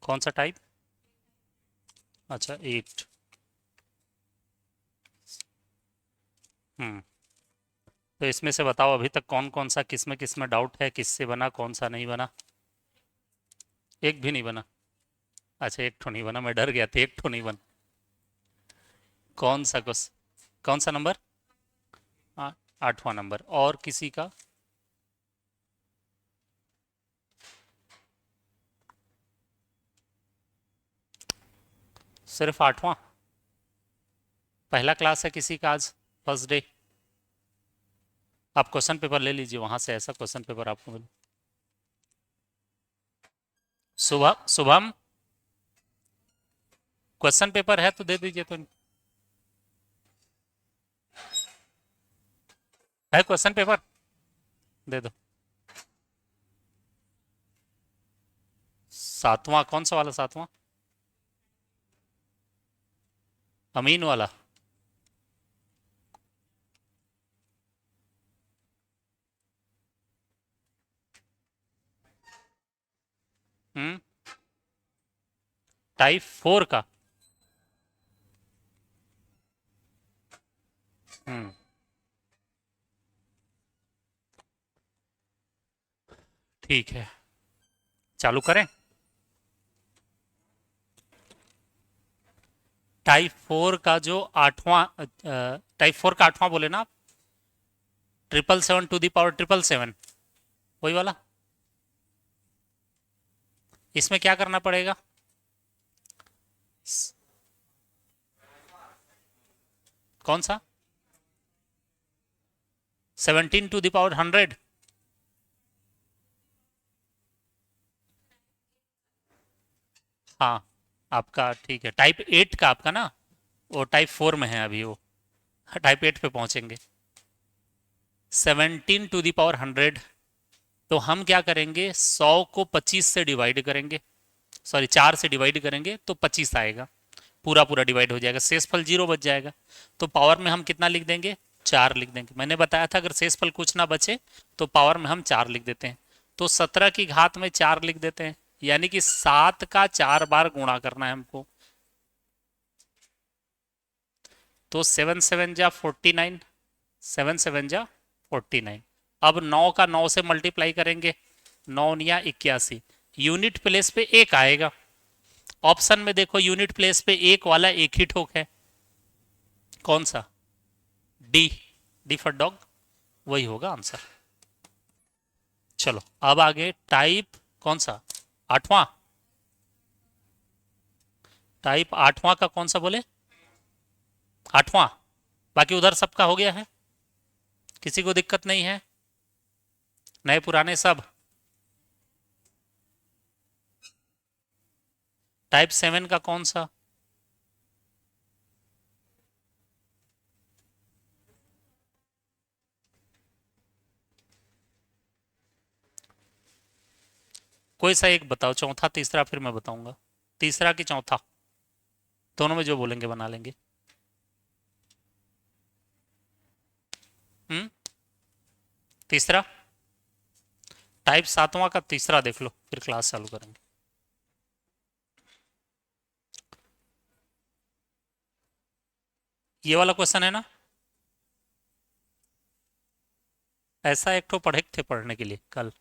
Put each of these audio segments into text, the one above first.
कौन सा टाइप? अच्छा 8। हम्म। तो इसमें से बताओ अभी तक कौन कौन सा किस में डाउट है, किससे बना कौन सा नहीं बना? एक भी नहीं बना? अच्छा एक ठो नहीं बना, मैं डर गया था एक ठो नहीं बना। कौन सा कौन सा नंबर? 8वां नंबर। और किसी का? सिर्फ 8वां? पहला क्लास है किसी का आज, फर्स्ट डे? आप क्वेश्चन पेपर ले लीजिए वहां से, ऐसा क्वेश्चन पेपर आपको मिले। शुभम, क्वेश्चन पेपर है तो दे दीजिए तो। है क्वेश्चन पेपर? दे दो। 7वां? कौन सा वाला 7वां? अमीन वाला? हम्म। टाइप 4 का? हम्म। ठीक है, चालू करें? टाइप 4 का जो 8वां, टाइप 4 का 8वां बोले ना आप? 777 टू द पावर 777, वही वाला? इसमें क्या करना पड़ेगा? कौन सा? 17 टू द पावर 100? हाँ, आपका ठीक है। टाइप 8 का आपका ना, वो टाइप 4 में है अभी वो, टाइप 8 पे पहुंचेंगे। 17 टू द पावर 100। तो हम क्या करेंगे, 100 को 25 से डिवाइड करेंगे, सॉरी 4 से डिवाइड करेंगे तो 25 आएगा। पूरा पूरा डिवाइड हो जाएगा, शेषफल 0 बच जाएगा। तो पावर में हम कितना लिख देंगे? 4 लिख देंगे। मैंने बताया था अगर शेषफल कुछ ना बचे तो पावर में हम 4 लिख देते हैं। तो 17 की घात में 4 लिख देते हैं, यानी कि 7 का 4 बार गुणा करना है हमको। तो 7 7 जा 49, 7 7 जा 49। अब 9 का 9 से मल्टीप्लाई करेंगे, 9 या 81। यूनिट प्लेस पे एक आएगा। ऑप्शन में देखो यूनिट प्लेस पे एक वाला एक ही ठोक है, कौन सा? डी। डी फॉर डॉग, वही होगा आंसर। चलो अब आगे टाइप कौन सा? 8वां? टाइप 8वां का कौन सा बोले? 8वां? बाकी उधर सबका हो गया है, किसी को दिक्कत नहीं है? नए पुराने सब? टाइप 7 का कौन सा? कोई सा एक बताओ, चौथा तीसरा, फिर मैं बताऊंगा। तीसरा कि चौथा, दोनों में जो बोलेंगे बना लेंगे। हम्म। तीसरा? टाइप 7वां का तीसरा देख लो, फिर क्लास चालू करेंगे। ये वाला क्वेश्चन है ना? ऐसा एक तो पढ़े थे पढ़ने के लिए कल।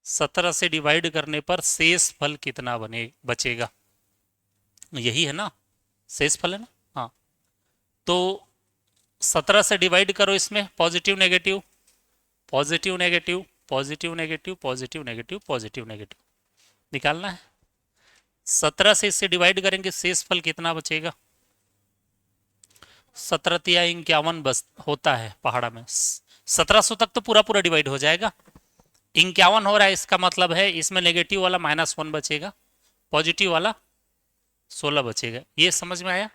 सत्रह से डिवाइड करने पर शेष फल कितना बने बचेगा, यही है ना? शेष फल है ना? हाँ। तो 17 से डिवाइड करो, इसमें positive negative, positive negative, positive negative, positive negative, positive negative निकालना है। 17 से इससे डिवाइड करेंगे, शेष फल कितना बचेगा? 17 या 51 बस होता है पहाड़ा में। 1700 तक तो पूरा पूरा डिवाइड हो जाएगा। 51 हो रहा है, इसका मतलब है इसमें नेगेटिव वाला -1 बचेगा, पॉजिटिव वाला 16 बचेगा। ये समझ में आया?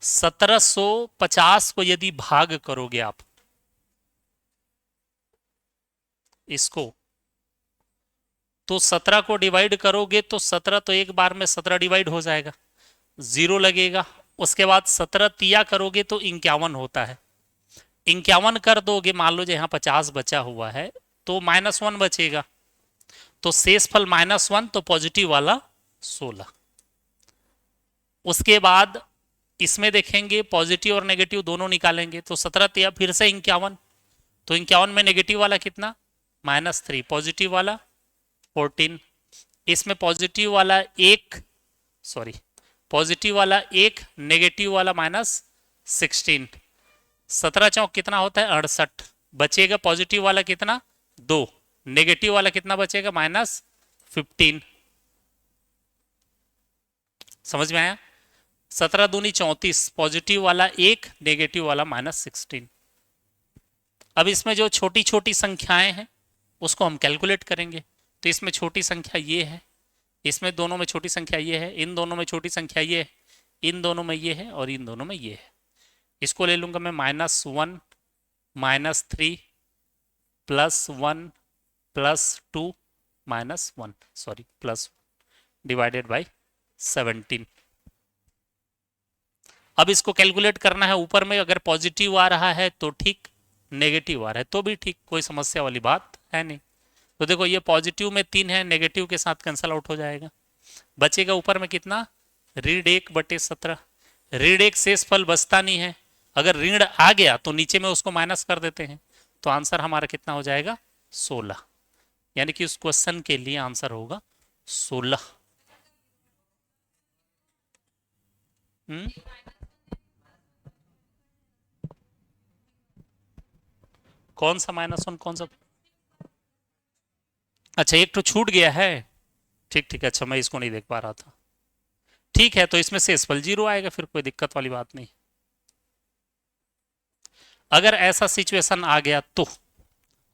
1750 को यदि भाग करोगे आप इसको, तो 17 को डिवाइड करोगे तो 17 तो एक बार में 17 डिवाइड हो जाएगा, 0 लगेगा, उसके बाद 17 तिया करोगे तो 51 होता है। 51 कर दोगे, मान लो जो यहाँ 50 बचा हुआ है तो -1 बचेगा, तो शेष फल -1, तो पॉजिटिव वाला 16। उसके बाद इसमें देखेंगे पॉजिटिव और नेगेटिव दोनों निकालेंगे, तो 17 तिया फिर से 51, तो 51 में नेगेटिव वाला कितना, -3, पॉजिटिव वाला 14। इसमें पॉजिटिव वाला पॉजिटिव वाला 1, नेगेटिव वाला -16। 17 चौक कितना होता है, 68। बचेगा पॉजिटिव वाला कितना, 2, नेगेटिव वाला कितना बचेगा, -15। समझ में आया? 17 दूनी 34, पॉजिटिव वाला 1, नेगेटिव वाला -16। अब इसमें जो छोटी छोटी संख्याएं हैं उसको हम कैलकुलेट करेंगे। तो इसमें छोटी संख्या ये है, इसमें दोनों में छोटी संख्या ये है, इन दोनों में छोटी संख्या ये है, इन दोनों में ये है और इन दोनों में ये है। इसको ले लूंगा मैं -1 -3 +1 +2 -1 +1 डिवाइडेड बाई 17। अब इसको कैलकुलेट करना है। ऊपर में अगर पॉजिटिव आ रहा है तो ठीक, नेगेटिव आ रहा है तो भी ठीक, कोई समस्या वाली बात है नहीं। तो देखो ये पॉजिटिव में 3 है, नेगेटिव के साथ कैंसल आउट हो जाएगा। बचेगा ऊपर में कितना, ऋण 1/17। ऋण 1 शेष फल बचता नहीं है, अगर ऋण आ गया तो नीचे में उसको माइनस कर देते हैं, तो आंसर हमारा कितना हो जाएगा, 16। यानी कि उस क्वेश्चन के लिए आंसर होगा 16। कौन सा -1, कौन सा, अच्छा एक तो छूट गया है, ठीक ठीक, अच्छा मैं इसको नहीं देख पा रहा था। ठीक है, तो इसमें शेषफल 0 आएगा, फिर कोई दिक्कत वाली बात नहीं। अगर ऐसा सिचुएशन आ गया तो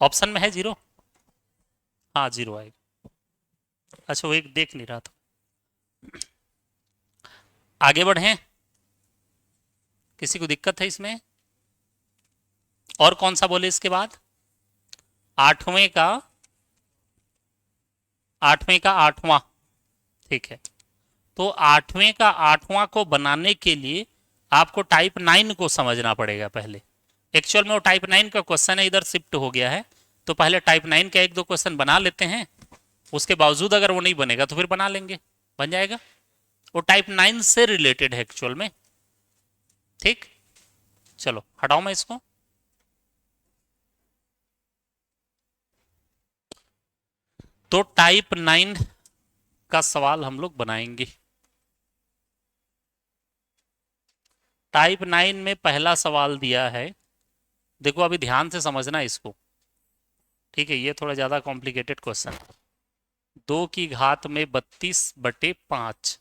ऑप्शन में है 0, हाँ 0 आएगा। अच्छा वो एक देख नहीं रहा था। आगे बढ़े, किसी को दिक्कत है इसमें? और कौन सा बोले इसके बाद, आठवें का 8वां, ठीक है। तो 8वें का 8वां को बनाने के लिए आपको टाइप 9 को समझना पड़ेगा पहले। एक्चुअल में वो टाइप 9 का क्वेश्चन है, इधर शिफ्ट हो गया है, तो पहले टाइप 9 का 1-2 क्वेश्चन बना लेते हैं, उसके बावजूद अगर वो नहीं बनेगा तो फिर बना लेंगे, बन जाएगा। वो टाइप 9 से रिलेटेड है एक्चुअल में, ठीक। चलो हटाओ मैं इसको। तो टाइप 9 का सवाल हम लोग बनाएंगे। टाइप 9 में पहला सवाल दिया है, देखो अभी ध्यान से समझना इसको, ठीक है, ये थोड़ा ज्यादा कॉम्प्लिकेटेड क्वेश्चन। 2 की घात में 32/5,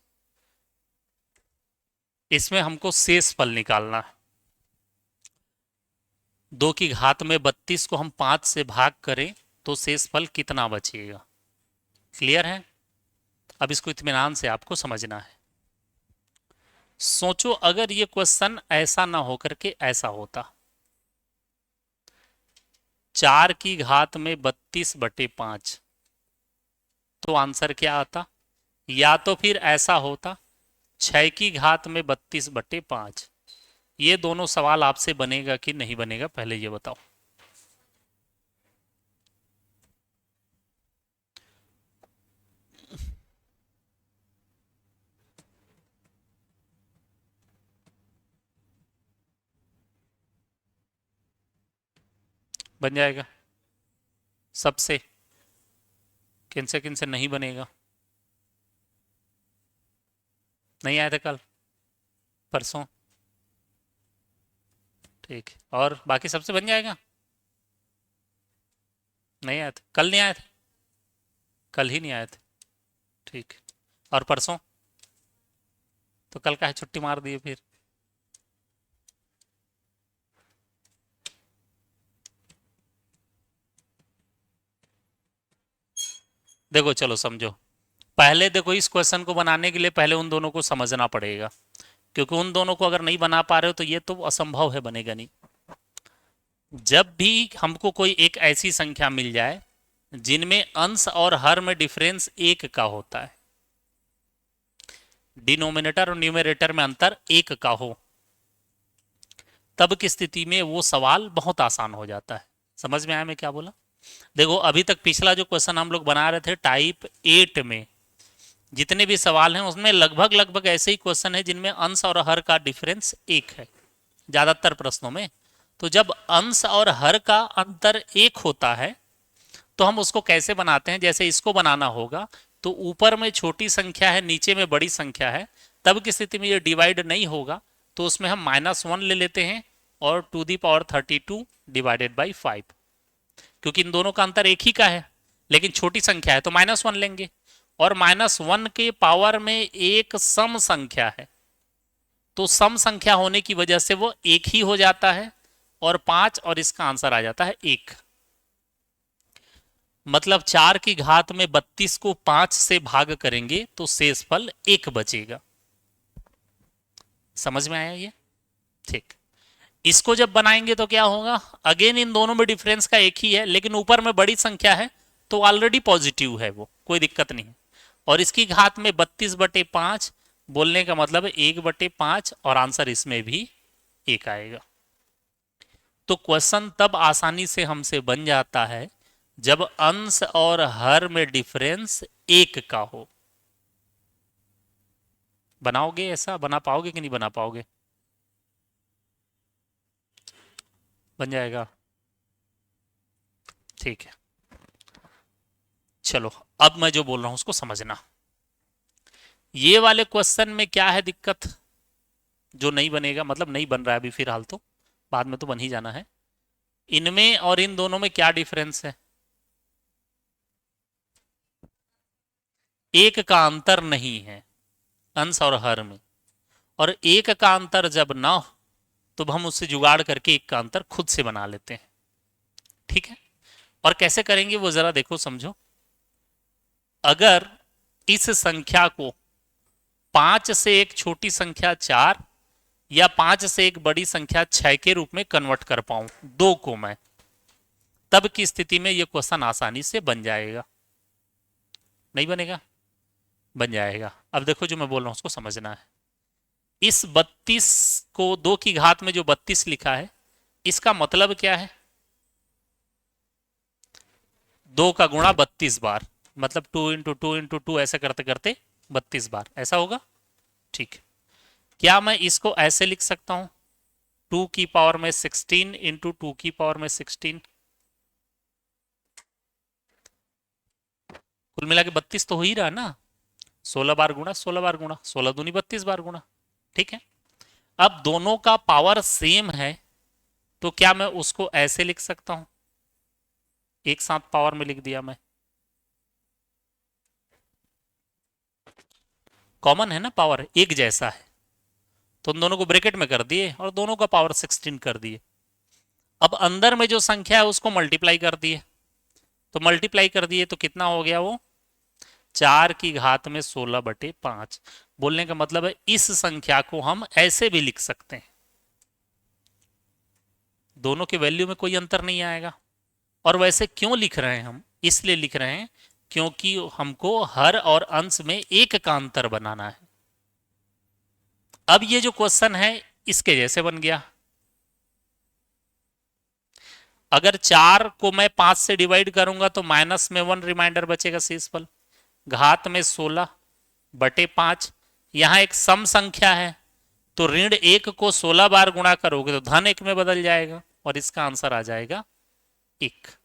इसमें हमको शेष फल निकालना है। 2 की घात में 32 को हम 5 से भाग करें तो शेष फल कितना बचेगा, क्लियर है? अब इसको इत्मीनान से आपको समझना है। सोचो अगर ये क्वेश्चन ऐसा ना होकर के ऐसा होता, 4 की घात में 32/5, तो आंसर क्या आता? या तो फिर ऐसा होता 6 की घात में 32/5। ये दोनों सवाल आपसे बनेगा कि नहीं बनेगा, पहले ये बताओ। बन जाएगा सबसे, किन से नहीं बनेगा? नहीं आए थे कल परसों, ठीक, और बाकी सबसे बन जाएगा। नहीं आए थे कल, नहीं आए थे कल, ही नहीं आए थे, ठीक। और परसों तो कल का है, छुट्टी मार दिए फिर। देखो चलो समझो, पहले देखो इस क्वेश्चन को बनाने के लिए पहले उन दोनों को समझना पड़ेगा, क्योंकि उन दोनों को अगर नहीं बना पा रहे हो तो ये तो असंभव है, बनेगा नहीं। जब भी हमको कोई एक ऐसी संख्या मिल जाए जिनमें अंश और हर में डिफरेंस 1 का होता है, डिनोमिनेटर और न्यूमरेटर में अंतर एक का हो, तब की स्थिति में वो सवाल बहुत आसान हो जाता है। समझ में आया मैं क्या बोला? देखो अभी तक पिछला जो क्वेश्चन हम लोग बना रहे थे टाइप 8 में, जितने भी सवाल हैं उसमें लगभग लगभग ऐसे ही क्वेश्चन है जिनमें अंश और हर का डिफरेंस एक है ज्यादातर प्रश्नों में। तो जब अंश और हर का अंतर एक होता है तो हम उसको कैसे बनाते हैं, जैसे इसको बनाना होगा तो ऊपर में छोटी संख्या है नीचे में बड़ी संख्या है, तब की स्थिति में ये डिवाइड नहीं होगा, तो उसमें हम -1 ले लेते हैं और to the power 32 divided by 5, क्योंकि इन दोनों का अंतर एक ही का है लेकिन छोटी संख्या है तो -1 लेंगे, और -1 के पावर में एक सम संख्या है तो सम संख्या होने की वजह से वो एक ही हो जाता है और 5, और इसका आंसर आ जाता है 1। मतलब 4 की घात में 32 को 5 से भाग करेंगे तो शेषफल 1 बचेगा। समझ में आया ये? ठीक। इसको जब बनाएंगे तो क्या होगा, अगेन इन दोनों में डिफरेंस का एक ही है लेकिन ऊपर में बड़ी संख्या है तो ऑलरेडी पॉजिटिव है, वो कोई दिक्कत नहीं है, और इसकी घात में 32/5, बोलने का मतलब 1/5, और आंसर इसमें भी 1 आएगा। तो क्वेश्चन तब आसानी से हमसे बन जाता है जब अंश और हर में डिफरेंस 1 का हो। बनाओगे? ऐसा बना पाओगे कि नहीं बना पाओगे? बन जाएगा? ठीक है। चलो अब मैं जो बोल रहा हूं उसको समझना। ये वाले क्वेश्चन में क्या है दिक्कत जो नहीं बनेगा, मतलब नहीं बन रहा है अभी फिलहाल, तो बाद में तो बन ही जाना है। इनमें और इन दोनों में क्या डिफरेंस है? एक का अंतर नहीं है अंश और हर में, और एक का अंतर जब ना हो तो हम उससे जुगाड़ करके एक का अंतर खुद से बना लेते हैं। ठीक है, और कैसे करेंगे वो जरा देखो समझो। अगर इस संख्या को 5 से एक छोटी संख्या 4 या 5 से एक बड़ी संख्या 6 के रूप में कन्वर्ट कर पाऊं दो को मैं, तब की स्थिति में यह क्वेश्चन आसानी से बन जाएगा। नहीं बनेगा? बन जाएगा। अब देखो जो मैं बोल रहा हूं उसको समझना है। इस 32 को 2 की घात में जो 32 लिखा है, इसका मतलब क्या है? 2 का गुणा 32 बार, मतलब 2 × 2 × 2 ऐसे करते करते 32 बार ऐसा होगा। ठीक। क्या मैं इसको ऐसे लिख सकता हूं, 2 की पावर में 16 × 2 की पावर में 16? कुल मिला के 32 तो हो ही रहा ना, 16 बार गुणा 16 बार गुणा 16 दूनी 32 बार गुणा। ठीक है, अब दोनों का पावर सेम है तो क्या मैं उसको ऐसे लिख सकता हूं, एक साथ पावर में लिख दिया मैं, कॉमन है ना, पावर एक जैसा है तो उन दोनों को ब्रैकेट में कर दिए और दोनों का पावर 16 कर दिए। अब अंदर में जो संख्या है उसको मल्टीप्लाई कर दिए, तो मल्टीप्लाई कर दिए तो कितना हो गया वो, 4 की घात में 16/5। बोलने का मतलब है इस संख्या को हम ऐसे भी लिख सकते हैं, दोनों के वैल्यू में कोई अंतर नहीं आएगा। और वैसे क्यों लिख रहे हैं हम, इसलिए लिख रहे हैं क्योंकि हमको हर और अंश में एक का अंतर बनाना है। अब ये जो क्वेश्चन है इसके जैसे बन गया। अगर 4 को मैं 5 से डिवाइड करूंगा तो -1 रिमाइंडर बचेगा शेषफल, घात में 16/5। यहां एक सम संख्या है तो ऋण 1 को 16 बार गुणा करोगे तो धन 1 में बदल जाएगा और इसका आंसर आ जाएगा 1।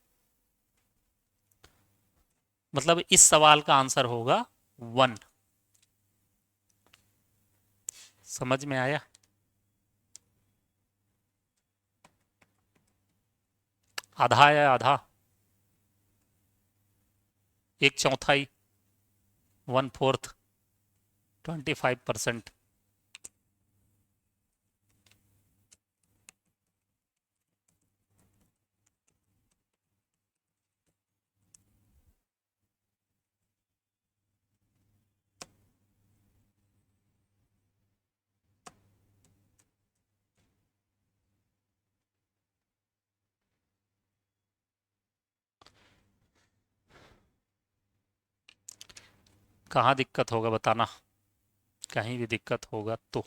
मतलब इस सवाल का आंसर होगा 1। समझ में आया? आधा या आधा, एक चौथाई, 1/4, 25%। कहाँ दिक्कत होगा बताना, कहीं भी दिक्कत होगा तो।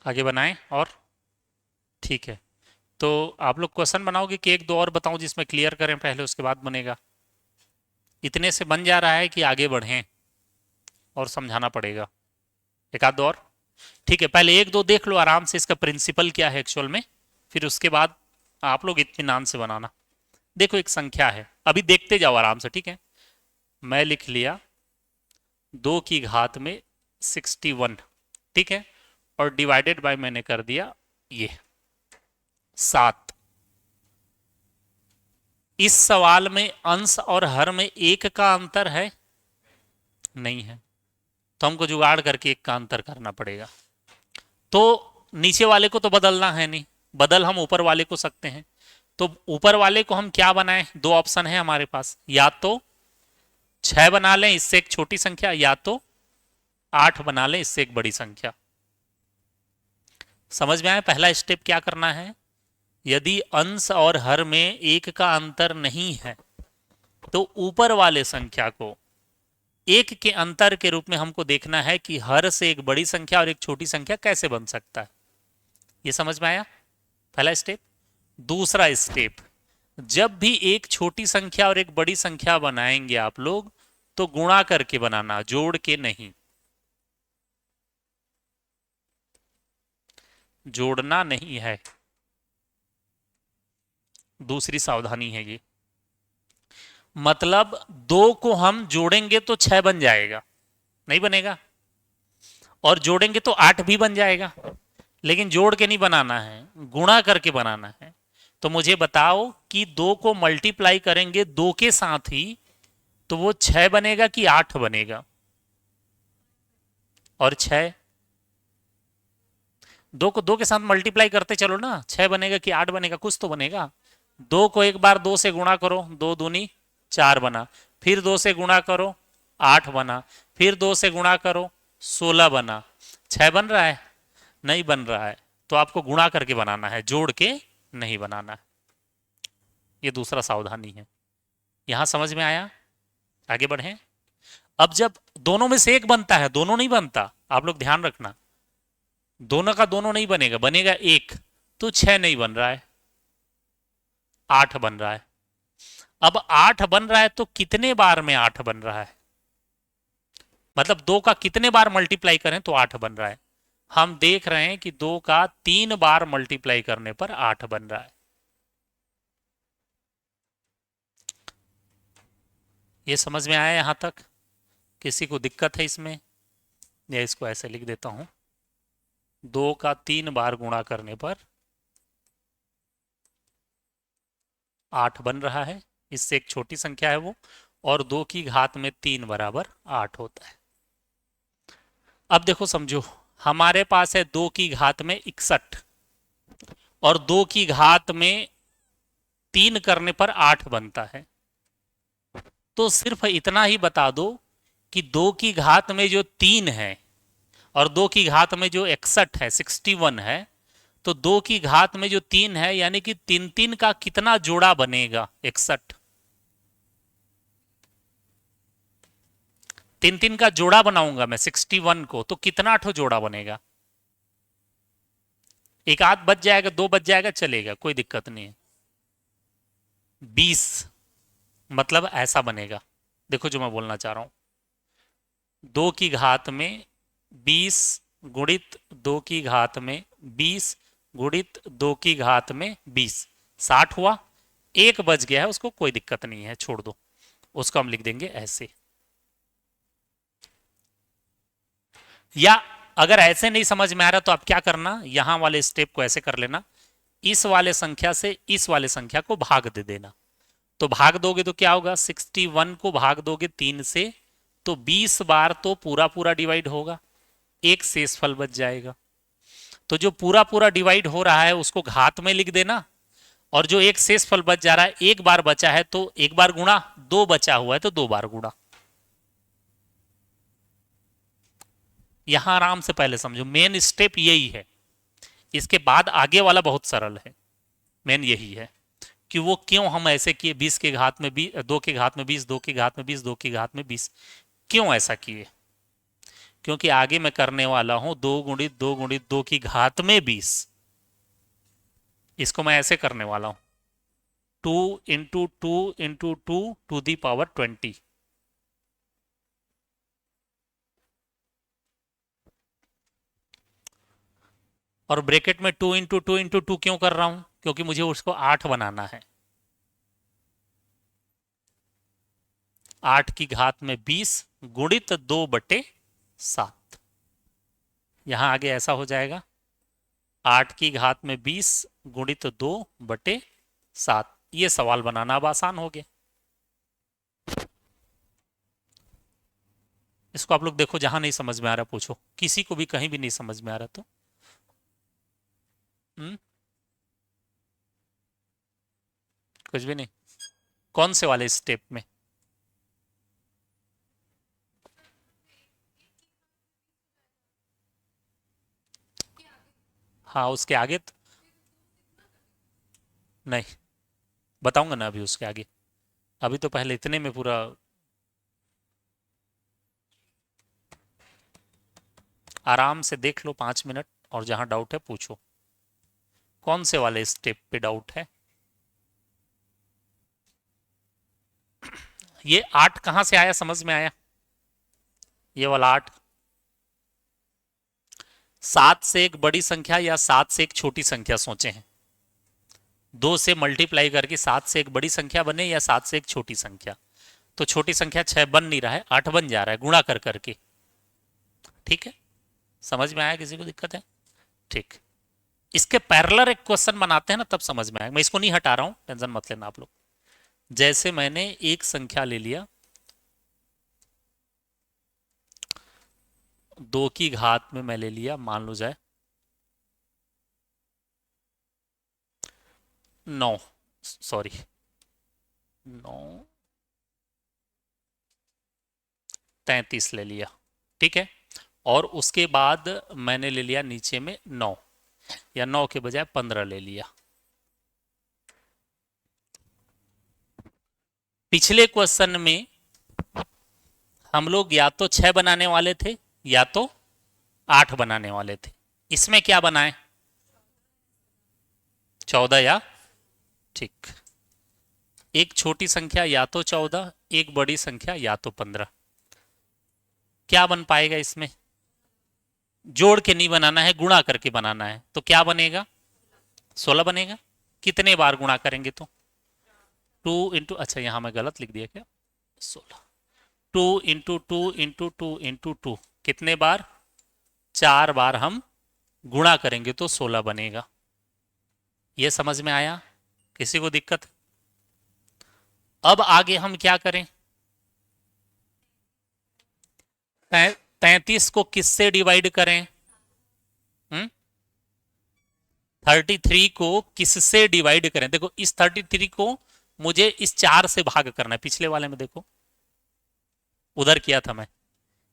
आगे बनाएं और ठीक है। तो आप लोग क्वेश्चन बनाओगे कि एक दो और बताऊं जिसमें क्लियर करें पहले, उसके बाद बनेगा? इतने से बन जा रहा है कि आगे बढ़ें और समझाना पड़ेगा? एक आध दो और? ठीक है, पहले एक दो देख लो आराम से, इसका प्रिंसिपल क्या है एक्चुअल में, फिर उसके बाद आप लोग इत्मीनान से बनाना। देखो एक संख्या है, अभी देखते जाओ आराम से, ठीक है। मैं लिख लिया 2 की घात में 61, ठीक है, और डिवाइडेड बाय मैंने कर दिया ये 7। इस सवाल में अंश और हर में एक का अंतर है? नहीं है, तो हमको जुगाड़ करके एक का अंतर करना पड़ेगा। तो नीचे वाले को तो बदलना है नहीं, बदल हम ऊपर वाले को सकते हैं। तो ऊपर वाले को हम क्या बनाएं? दो ऑप्शन है हमारे पास, या तो 6 बना लें इससे एक छोटी संख्या, या तो 8 बना लें इससे एक बड़ी संख्या। समझ में आया पहला स्टेप क्या करना है? यदि अंश और हर में एक का अंतर नहीं है तो ऊपर वाले संख्या को एक के अंतर के रूप में हमको देखना है कि हर से एक बड़ी संख्या और एक छोटी संख्या कैसे बन सकता है। ये समझ में आया पहला स्टेप। दूसरा स्टेप, जब भी एक छोटी संख्या और एक बड़ी संख्या बनाएंगे आप लोग, तो गुणा करके बनाना, जोड़ के नहीं। जोड़ना नहीं है, दूसरी सावधानी है ये। मतलब 2 को हम जोड़ेंगे तो 6 बन जाएगा, नहीं बनेगा, और जोड़ेंगे तो 8 भी बन जाएगा, लेकिन जोड़ के नहीं बनाना है, गुणा करके बनाना है। तो मुझे बताओ कि 2 को मल्टीप्लाई करेंगे 2 के साथ ही तो वो 6 बनेगा कि 8 बनेगा? और 6, 2 को 2 के साथ मल्टीप्लाई करते चलो ना, 6 बनेगा कि 8 बनेगा? कुछ तो बनेगा। 2 को एक बार 2 से गुणा करो, 2 दूनी 4 बना, फिर 2 से गुणा करो 8 बना, फिर 2 से गुणा करो 16 बना। 6 बन रहा है? नहीं बन रहा है, तो आपको गुणा करके बनाना है, जोड़ के नहीं बनाना है। ये दूसरा सावधानी है। यहां समझ में आया? आगे बढ़े। अब जब दोनों में से एक बनता है, दोनों नहीं बनता, आप लोग ध्यान रखना, दोनों का दोनों नहीं बनेगा, बनेगा एक, तो 6 नहीं बन रहा है, 8 बन रहा है। अब 8 बन रहा है तो कितने बार में 8 बन रहा है? मतलब 2 का कितने बार मल्टीप्लाई करें तो 8 बन रहा है? हम देख रहे हैं कि 2 का 3 बार मल्टीप्लाई करने पर 8 बन रहा है। ये समझ में आया यहां तक? किसी को दिक्कत है इसमें? या इसको ऐसे लिख देता हूं, 2 का 3 बार गुणा करने पर 8 बन रहा है, इससे एक छोटी संख्या है वो, और 2 की घात में 3 बराबर 8 होता है। अब देखो समझो, हमारे पास है 2 की घात में 61 और 2 की घात में 3 करने पर 8 बनता है। तो सिर्फ इतना ही बता दो कि 2 की घात में जो 3 है और 2 की घात में जो 61 है तो 2 की घात में जो 3 है यानी कि 3 का कितना जोड़ा बनेगा? 61। 3 का जोड़ा बनाऊंगा मैं 61 को, तो कितना ठो जोड़ा बनेगा? एक आध बच जाएगा, 2 बच जाएगा, चलेगा, कोई दिक्कत नहीं है। 20, मतलब ऐसा बनेगा। देखो जो मैं बोलना चाह रहा हूं, 2 की घात में 20 गुणित 2 की घात में 20 गुणित 2 की घात में 20, 60 हुआ। एक बच गया है, उसको कोई दिक्कत नहीं है, छोड़ दो, उसको हम लिख देंगे ऐसे। या अगर ऐसे नहीं समझ में आ रहा तो आप क्या करना, यहां वाले स्टेप को ऐसे कर लेना, इस वाले संख्या से इस वाले संख्या को भाग दे देना। तो भाग दोगे तो क्या होगा, 61 को भाग दोगे 3 से तो 20 बार तो पूरा पूरा डिवाइड होगा, एक शेषफल बच जाएगा। तो जो पूरा पूरा डिवाइड हो रहा है उसको घात में लिख देना, और जो एक शेषफल बच जा रहा है, एक बार बचा है तो एक बार गुणा, दो बचा हुआ है तो दो बार गुणा। यहां आराम से पहले समझो, मेन स्टेप यही है, इसके बाद आगे वाला बहुत सरल है। मेन यही है कि वो क्यों हम ऐसे किए, 20 के घात में 20, 2 के घात में 20, 2 के घात में 20, 2 के घात में 20, क्यों ऐसा किए, क्योंकि आगे मैं करने वाला हूं 2 गुणित 2 गुणित 2 की घात में 20, इसको मैं ऐसे करने वाला हूं, 2 टू दी पावर 20। और ब्रैकेट में 2 क्यों कर रहा हूं, क्योंकि मुझे उसको 8 बनाना है। 8 की घात में 20 गुणित 2/7, यहां आगे ऐसा हो जाएगा, 8 की घात में 20 गुणित 2/7। ये सवाल बनाना अब आसान हो गया। इसको आप लोग देखो, जहां नहीं समझ में आ रहा पूछो, किसी को भी कहीं भी नहीं समझ में आ रहा तो कुछ भी नहीं। कौन से वाले स्टेप में? हाँ, उसके आगे तो नहीं, बताऊंगा ना अभी उसके आगे, अभी तो पहले इतने में पूरा। आराम से देख लो 5 मिनट, और जहां डाउट है पूछो। कौन से वाले स्टेप पे डाउट है? ये 8 कहां से आया, समझ में आया? ये वाला 8, 7 से एक बड़ी संख्या या 7 से एक छोटी संख्या सोचे हैं? 2 से मल्टीप्लाई करके 7 से एक बड़ी संख्या बने या 7 से एक छोटी संख्या? तो छोटी संख्या 6 बन नहीं रहा है, 8 बन जा रहा है गुणा कर करके। ठीक है, समझ में आया? किसी को दिक्कत है? ठीक। इसके पैरेलल एक क्वेश्चन बनाते हैं ना, तब समझ में आएगा। मैं इसको नहीं हटा रहा हूं, टेंशन मत लेना आप लोग। जैसे मैंने एक संख्या ले लिया, 2 की घात में मैं ले लिया, मान लो जाए 9, सॉरी 9, 33 ले लिया, ठीक है। और उसके बाद मैंने ले लिया नीचे में 9, या 9 के बजाय 15 ले लिया। पिछले क्वेश्चन में हम लोग या तो 6 बनाने वाले थे या तो 8 बनाने वाले थे। इसमें क्या बनाए, 14 या, ठीक, एक छोटी संख्या या तो 14, एक बड़ी संख्या या तो 15। क्या बन पाएगा इसमें? जोड़ के नहीं बनाना है, गुणा करके बनाना है, तो क्या बनेगा, 16 बनेगा। कितने बार गुणा करेंगे तो 2 इंटू, अच्छा यहां मैं गलत लिख दिया क्या, 16, 2 इंटू 2 कितने बार, 4 बार हम गुणा करेंगे तो 16 बनेगा। ये समझ में आया? किसी को दिक्कत? अब आगे हम क्या करें, 33 को किससे डिवाइड करें? 33 को किससे डिवाइड करें? देखो इस 33 को मुझे इस 4 से भाग करना है। पिछले वाले में देखो उधर किया था मैं,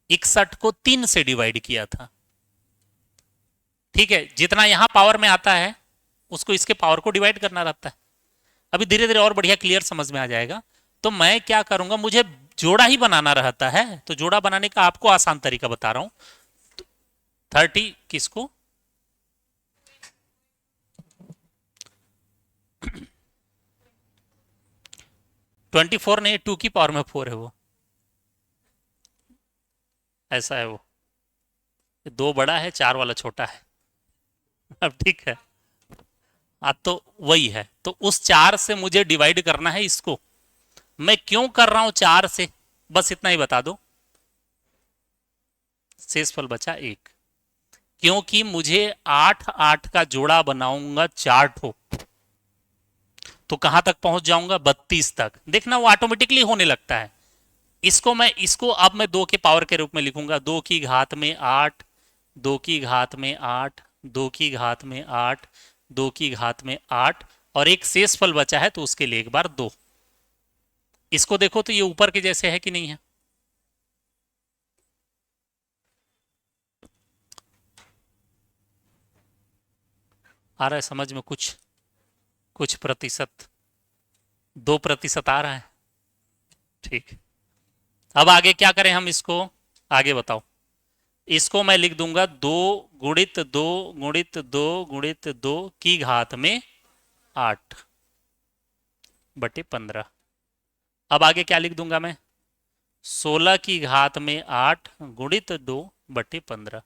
61 को 3 से डिवाइड किया था, ठीक है। जितना यहां पावर में आता है उसको इसके पावर को डिवाइड करना रहता है। अभी धीरे धीरे और बढ़िया क्लियर समझ में आ जाएगा। तो मैं क्या करूंगा, मुझे जोड़ा ही बनाना रहता है, तो जोड़ा बनाने का आपको आसान तरीका बता रहा हूं। 30 किसको, 24 नहीं, 2 की पावर में 4 है वो, ऐसा है वो। दो बड़ा है, चार वाला छोटा है। अब ठीक है। हाँ तो वही है, तो उस चार से मुझे डिवाइड करना है इसको। मैं क्यों कर रहा हूं चार से, बस इतना ही बता दो। शेषफल बचा एक, क्योंकि मुझे आठ आठ का जोड़ा बनाऊंगा चार ठो, तो कहां तक पहुंच जाऊंगा, 32 तक। देखना वो ऑटोमेटिकली होने लगता है। इसको अब मैं दो के पावर के रूप में लिखूंगा, दो की घात में आठ, दो की घात में आठ, दो की घात में आठ, दो की घात में आठ, और एक शेषफल बचा है तो उसके लिए एक बार दो। इसको देखो तो ये ऊपर के जैसे है कि नहीं है। आ रहा है समझ में कुछ, कुछ प्रतिशत, 2% आ रहा है। ठीक। अब आगे क्या करें हम इसको, आगे बताओ। इसको मैं लिख दूंगा दो गुणित दो गुणित दो गुणित दो की घात में 8/15। अब आगे क्या लिख दूंगा मैं, 16 की घात में 8 गुणित 2/15।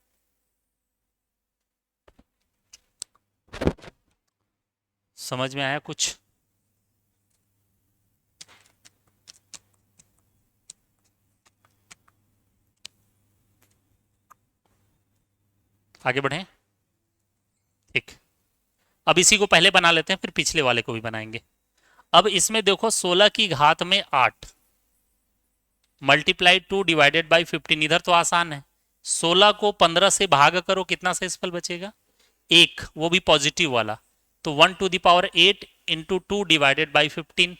समझ में आया कुछ। आगे बढ़ें। ठीक। अब इसी को पहले बना लेते हैं, फिर पिछले वाले को भी बनाएंगे। अब इसमें देखो 16 की घात में 8 मल्टीप्लाई 2 डिवाइडेड बाई 15, इधर तो आसान है। 16 को 15 से भाग करो, कितना शेषफल बचेगा, एक, वो भी पॉजिटिव वाला। तो 1⁸ इंटू 2 डिवाइडेड बाई 15,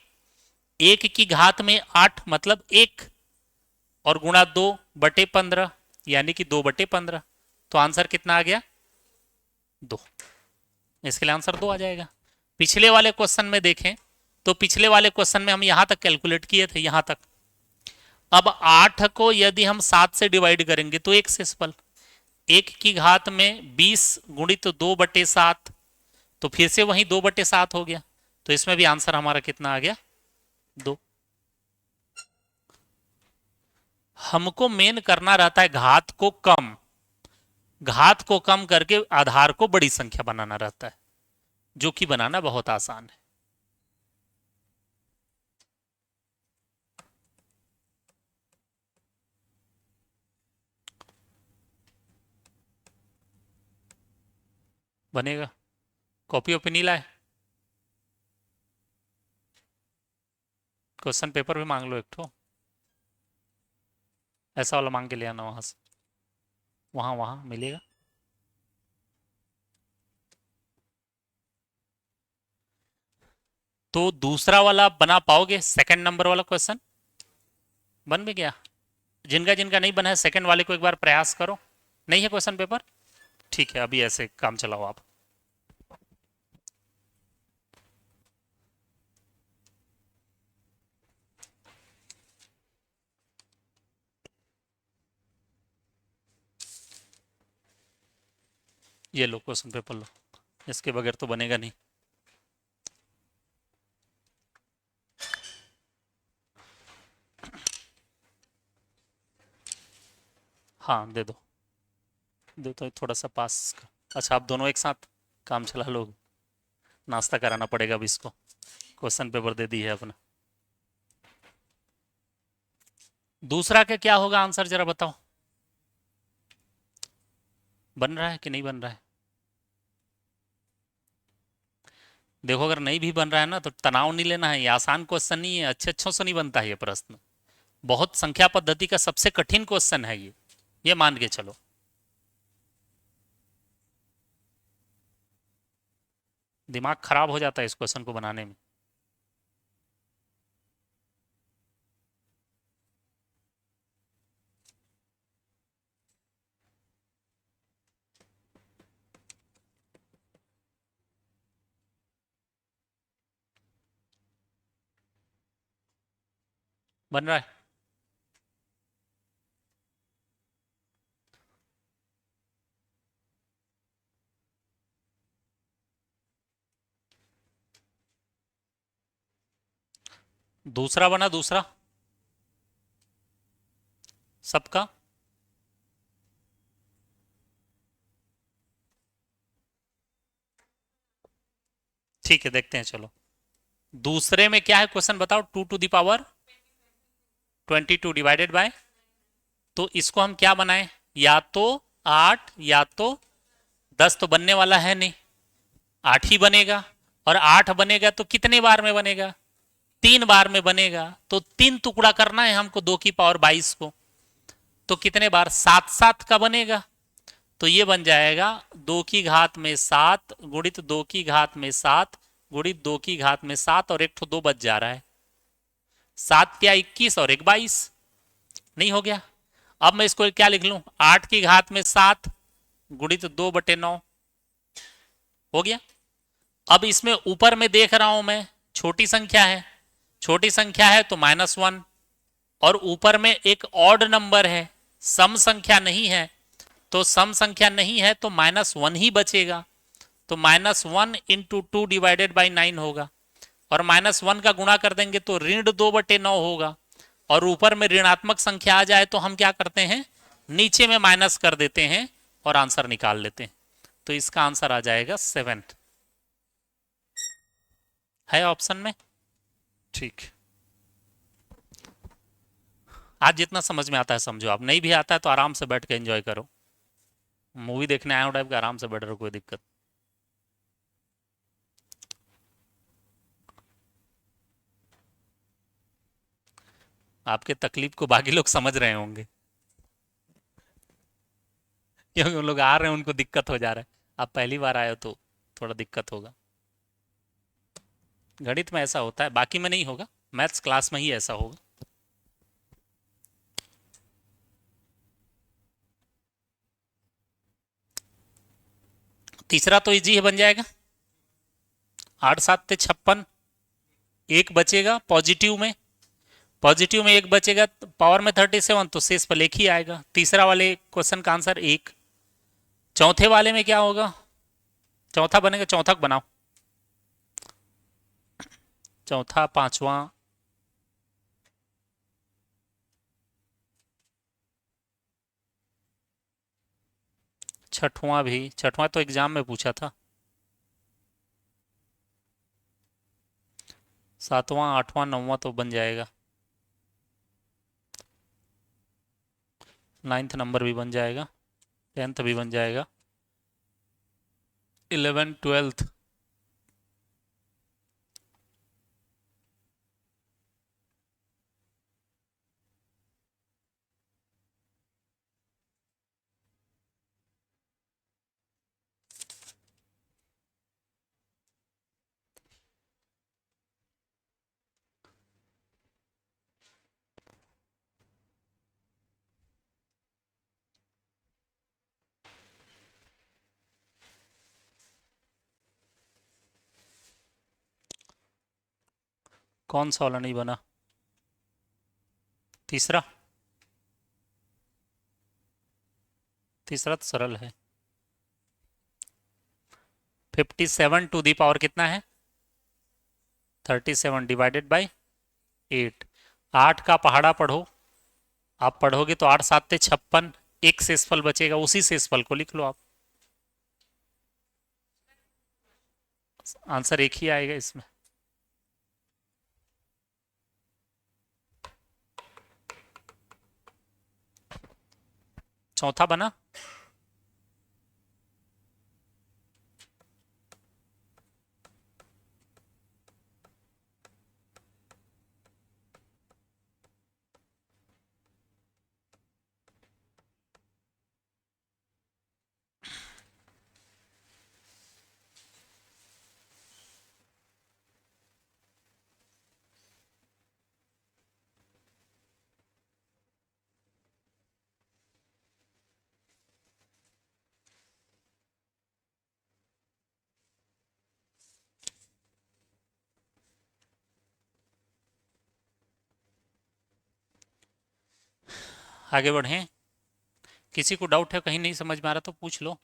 एक की घात में 8 मतलब एक, और गुणा 2/15 यानी कि 2/15। तो आंसर कितना आ गया, 2। इसके लिए आंसर 2 आ जाएगा। पिछले वाले क्वेश्चन में देखें तो पिछले वाले क्वेश्चन में हम यहां तक कैलकुलेट किए थे, यहां तक। अब 8 को यदि हम 7 से डिवाइड करेंगे तो एक शेषफल, एक की घात में 20 गुणित 2/7, तो फिर से वही 2/7 हो गया। तो इसमें भी आंसर हमारा कितना आ गया, 2। हमको मेन करना रहता है घात को कम, घात को कम करके आधार को बड़ी संख्या बनाना रहता है, जो कि बनाना बहुत आसान है। बनेगा। कॉपी ओपी नहीं लाए, क्वेश्चन पेपर भी मांग लो एक ठो, ऐसा वाला मांग के ले आना वहां से, वहां वहां मिलेगा। तो दूसरा वाला बना पाओगे, सेकंड नंबर वाला क्वेश्चन बन भी गया। जिनका जिनका नहीं बना है सेकंड वाले को एक बार प्रयास करो। नहीं है क्वेश्चन पेपर, ठीक है, अभी ऐसे काम चलाओ आप। ये लो क्वेश्चन पेपर लो, इसके बगैर तो बनेगा नहीं। हाँ दे दो, दे तो थोड़ा सा पास का। अच्छा आप दोनों एक साथ काम चला लो, नाश्ता कराना पड़ेगा अब इसको, क्वेश्चन पेपर दे दी है अपना। दूसरा का क्या होगा आंसर जरा बताओ, बन रहा है कि नहीं बन रहा है। देखो अगर नहीं भी बन रहा है ना तो तनाव नहीं लेना है, ये आसान क्वेश्चन नहीं है, अच्छे अच्छों से नहीं बनता है ये प्रश्न, बहुत संख्या पद्धति का सबसे कठिन क्वेश्चन है ये मान के चलो। दिमाग खराब हो जाता है इस क्वेश्चन को बनाने में। बन रहा है। दूसरा बना, दूसरा सबका, ठीक है, देखते हैं चलो। दूसरे में क्या है क्वेश्चन बताओ। 2 to the power 22 divided by, तो इसको हम क्या बनाएं, या तो 8 या तो 10, तो बनने वाला है नहीं, 8 ही बनेगा। और 8 बनेगा तो कितने बार में बनेगा, 3 बार में बनेगा। तो 3 टुकड़ा करना है हमको 2 की पावर 22 को, तो कितने बार, 7 7 का बनेगा। तो ये बन जाएगा 2 की घात में 7 गुणित 2 की घात में 7 गुणित 2 की घात में 7, और एक तो 2 बच जा रहा है। 7 क्या 21 और 1 22, नहीं हो गया। अब मैं इसको क्या लिख लूं, 8 की घात में 7 गुणित 2/9, हो गया। अब इसमें ऊपर में देख रहा हूं मैं, छोटी संख्या है, छोटी संख्या है तो -1, और ऊपर में एक ऑड नंबर है, सम संख्या नहीं है, तो सम संख्या नहीं है तो -1 ही बचेगा। तो -1 इंटू 2/9 होगा, और -1 का गुणा कर देंगे तो ऋण 2/9 होगा। और ऊपर में ऋणात्मक संख्या आ जाए तो हम क्या करते हैं, नीचे में माइनस कर देते हैं और आंसर निकाल लेते हैं। तो इसका आंसर आ जाएगा 7, है ऑप्शन में। ठीक, आज जितना समझ में आता है समझो, आप नहीं भी आता है तो आराम से बैठ के एंजॉय करो। मूवी देखने आया हूं टाइप का, आराम से बैठ रहो, कोई दिक्कत। आपके तकलीफ को बाकी लोग समझ रहे होंगे, क्योंकि उन लोग आ रहे हैं उनको दिक्कत हो जा रहा है। आप पहली बार आए हो तो थोड़ा दिक्कत होगा। गणित में ऐसा होता है, बाकी में नहीं होगा, मैथ्स क्लास में ही ऐसा होगा। तीसरा तो इजी है, बन जाएगा। 8 7 56, एक बचेगा पॉजिटिव में, पॉजिटिव में एक बचेगा, पावर में 37, तो शेष पर एक ही आएगा। तीसरा वाले क्वेश्चन का आंसर एक। चौथे वाले में क्या होगा, चौथा बनेगा, चौथा बनाओ, चौथा पांचवा, छठवां भी, छठवां तो एग्जाम में पूछा था। सातवां आठवां नौवां तो बन जाएगा, 9th नंबर भी बन जाएगा, 10th भी बन जाएगा, 11th 12th। कौन सा वाला नहीं बना, तीसरा, तीसरा तो सरल है। 57 टू दी पावर कितना है, 37 डिवाइडेड बाई 8। 8 का पहाड़ा पढ़ो, आप पढ़ोगे तो 8 7 56, एक शेषफल बचेगा, उसी शेषफल को लिख लो आप, आंसर एक ही आएगा इसमें। चौथा बना, आगे बढ़ें। किसी को डाउट है, कहीं नहीं समझ में आ रहा तो पूछ लो।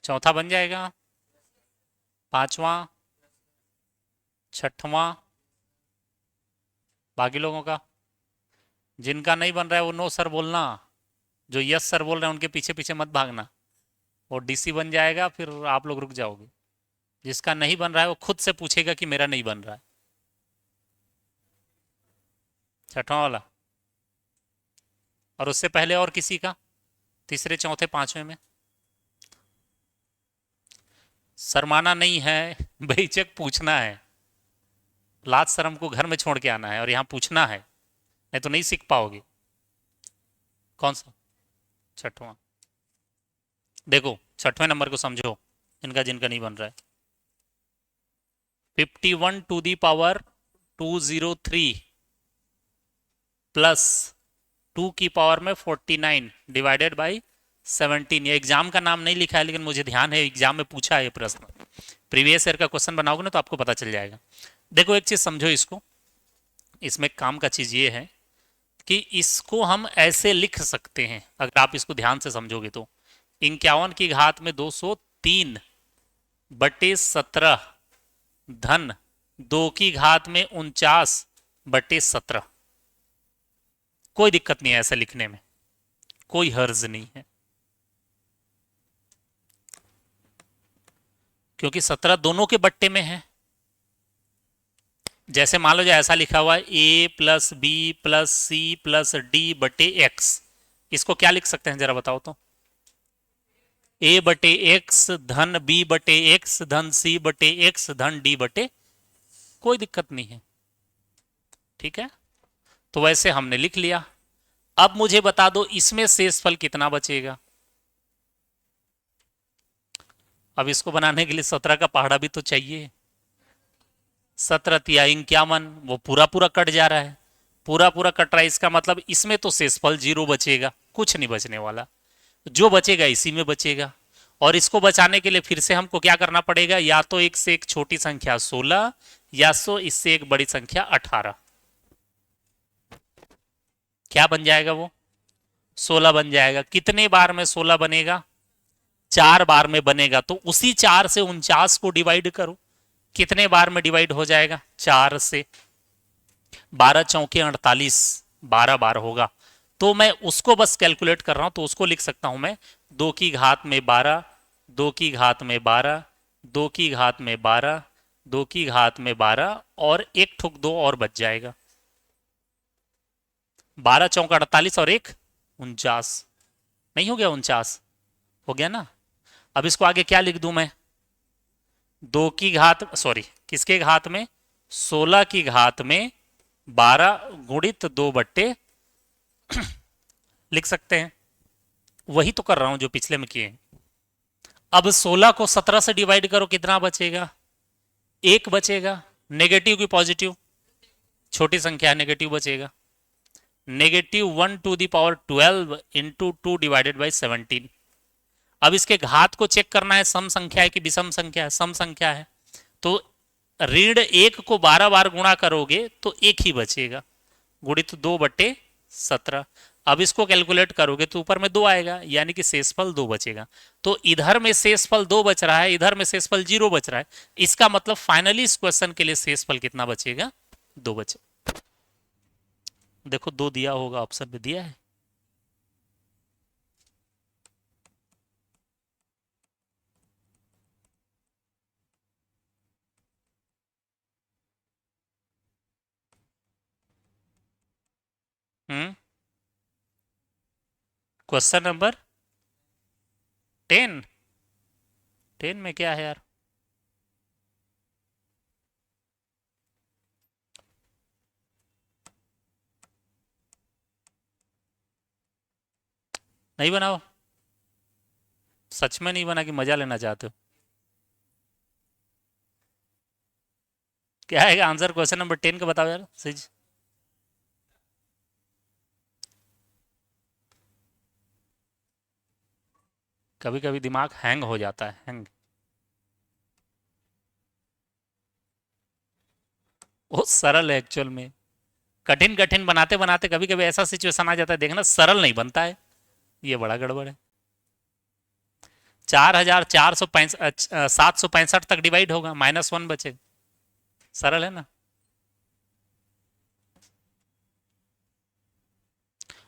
चौथा बन जाएगा, पांचवा, छठवां बाकी लोगों का, जिनका नहीं बन रहा है वो नो सर बोलना, जो यस सर बोल रहे हैं उनके पीछे पीछे मत भागना, वो डीसी बन जाएगा फिर आप लोग रुक जाओगे। जिसका नहीं बन रहा है वो खुद से पूछेगा कि मेरा नहीं बन रहा है। छठवां वाला, और उससे पहले और किसी का, तीसरे चौथे पांचवें में। शर्माना नहीं है, बेहिचक पूछना है। लाज शर्म को घर में छोड़ के आना है और यहाँ पूछना है, नहीं तो नहीं सीख पाओगे। कौन सा? छठवां। देखो छठवें नंबर को समझो, इनका जिनका नहीं बन रहा है। 51 टू दी पावर 203 प्लस 2 की पावर में 49 डिवाइडेड बाई 17। ये एग्जाम का नाम नहीं लिखा है लेकिन मुझे ध्यान है एग्जाम में पूछा है ये प्रश्न। प्रीवियस ईयर का क्वेश्चन बनाओगे ना तो आपको पता चल जाएगा। देखो एक चीज समझो इसको, इसमें काम का चीज ये है कि इसको हम ऐसे लिख सकते हैं अगर आप इसको ध्यान से समझोगे तो। 51 की घात में 203 बटे 17 धन 2 की घात में 49 बटे 17। कोई दिक्कत नहीं है ऐसा लिखने में, कोई हर्ज नहीं है, क्योंकि 17 दोनों के बट्टे में है। जैसे मान लो जो ऐसा लिखा हुआ है A plus B plus C plus D बटे एक्स, इसको क्या लिख सकते हैं जरा बताओ तो? ए बटे एक्स धन बी बटे एक्स धन सी बटे एक्स धन डी बटे, कोई दिक्कत नहीं है। ठीक है, तो वैसे हमने लिख लिया। अब मुझे बता दो इसमें शेषफल कितना बचेगा। अब इसको बनाने के लिए 17 का पहाड़ा भी तो चाहिए। 17 तिया 51, वो पूरा पूरा कट जा रहा है, पूरा पूरा कट रहा है, इसका मतलब इसमें तो शेषफल 0 बचेगा, कुछ नहीं बचने वाला। जो बचेगा इसी में बचेगा। और इसको बचाने के लिए फिर से हमको क्या करना पड़ेगा, या तो एक से एक छोटी संख्या 16 या सो इससे एक बड़ी संख्या 18। क्या बन जाएगा वो? 16 बन जाएगा। कितने बार में 16 बनेगा? 4 बार में बनेगा। तो उसी 4 से 49 को डिवाइड करो, कितने बार में डिवाइड हो जाएगा? 4 से। 12 चौके 48, 12 बार होगा। तो मैं उसको बस कैलकुलेट कर रहा हूं, तो उसको लिख सकता हूं मैं 2 की घात में 12, 2 की घात में 12, 2 की घात में 12, 2 की घात में 12 और एक ठुक 2 और बच जाएगा। 12 चौका 48 और एक 49, नहीं हो गया 49? हो गया ना। अब इसको आगे क्या लिख दूं मैं? 2 की घात, सॉरी किसके घात में? 16 की घात में 12 गुणित 2 बट्टे लिख सकते हैं। वही तो कर रहा हूं जो पिछले में किए। अब 16 को 17 से डिवाइड करो, कितना बचेगा? 1 बचेगा। नेगेटिव की पॉजिटिव? छोटी संख्या है, नेगेटिव बचेगा। -1 to the power 12 into 2 divided by 17। अब इसके घात को चेक करना है, सम संख्या है कि विषम संख्या है? सम संख्या है, तो ऋण 1 को 12 बार गुणा करोगे तो 1 ही बचेगा, गुणित 2 बट्टे 17। अब इसको कैलकुलेट करोगे तो ऊपर में 2 आएगा, यानी कि शेषफल 2 बचेगा। तो इधर में शेषफल 2 बच रहा है, इधर में शेषफल 0 बच रहा है। इसका मतलब फाइनली इस क्वेश्चन के लिए शेषफल कितना बचेगा? 2 बचे। देखो 2 दिया होगा, ऑप्शन में दिया है। Question number 10। 10 में क्या है यार? नहीं बनाओ, सच में नहीं बना कि मजा लेना चाहते हो? क्या है आंसर क्वेश्चन नंबर 10 का? बताओ यार सही। कभी कभी दिमाग हैंग हो जाता है, हैंग। वो सरल है एक्चुअल में, कठिन कठिन बनाते बनाते कभी कभी ऐसा सिचुएशन आ जाता है, देखना सरल नहीं बनता है, ये बड़ा गड़बड़ है। 4465 765 तक डिवाइड होगा, -1 बचेगा। सरल है ना।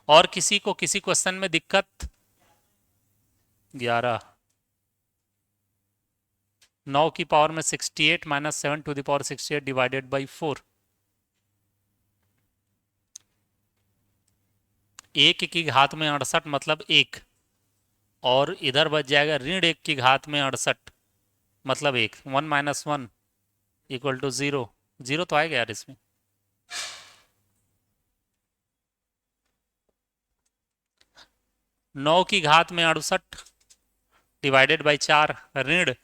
और किसी को किसी क्वेश्चन में दिक्कत? 11। 9 की पावर में 68 minus 7 to the power 68 divided by 4। एक की घात में 68 मतलब एक, और इधर बच जाएगा ऋण एक की घात में 68 मतलब एक। 1 - 1 इक्वल टू 0। जीरो तो आएगा यार इसमें। 9 की घात में 68 डिवाइडेड बाई 4 ऋण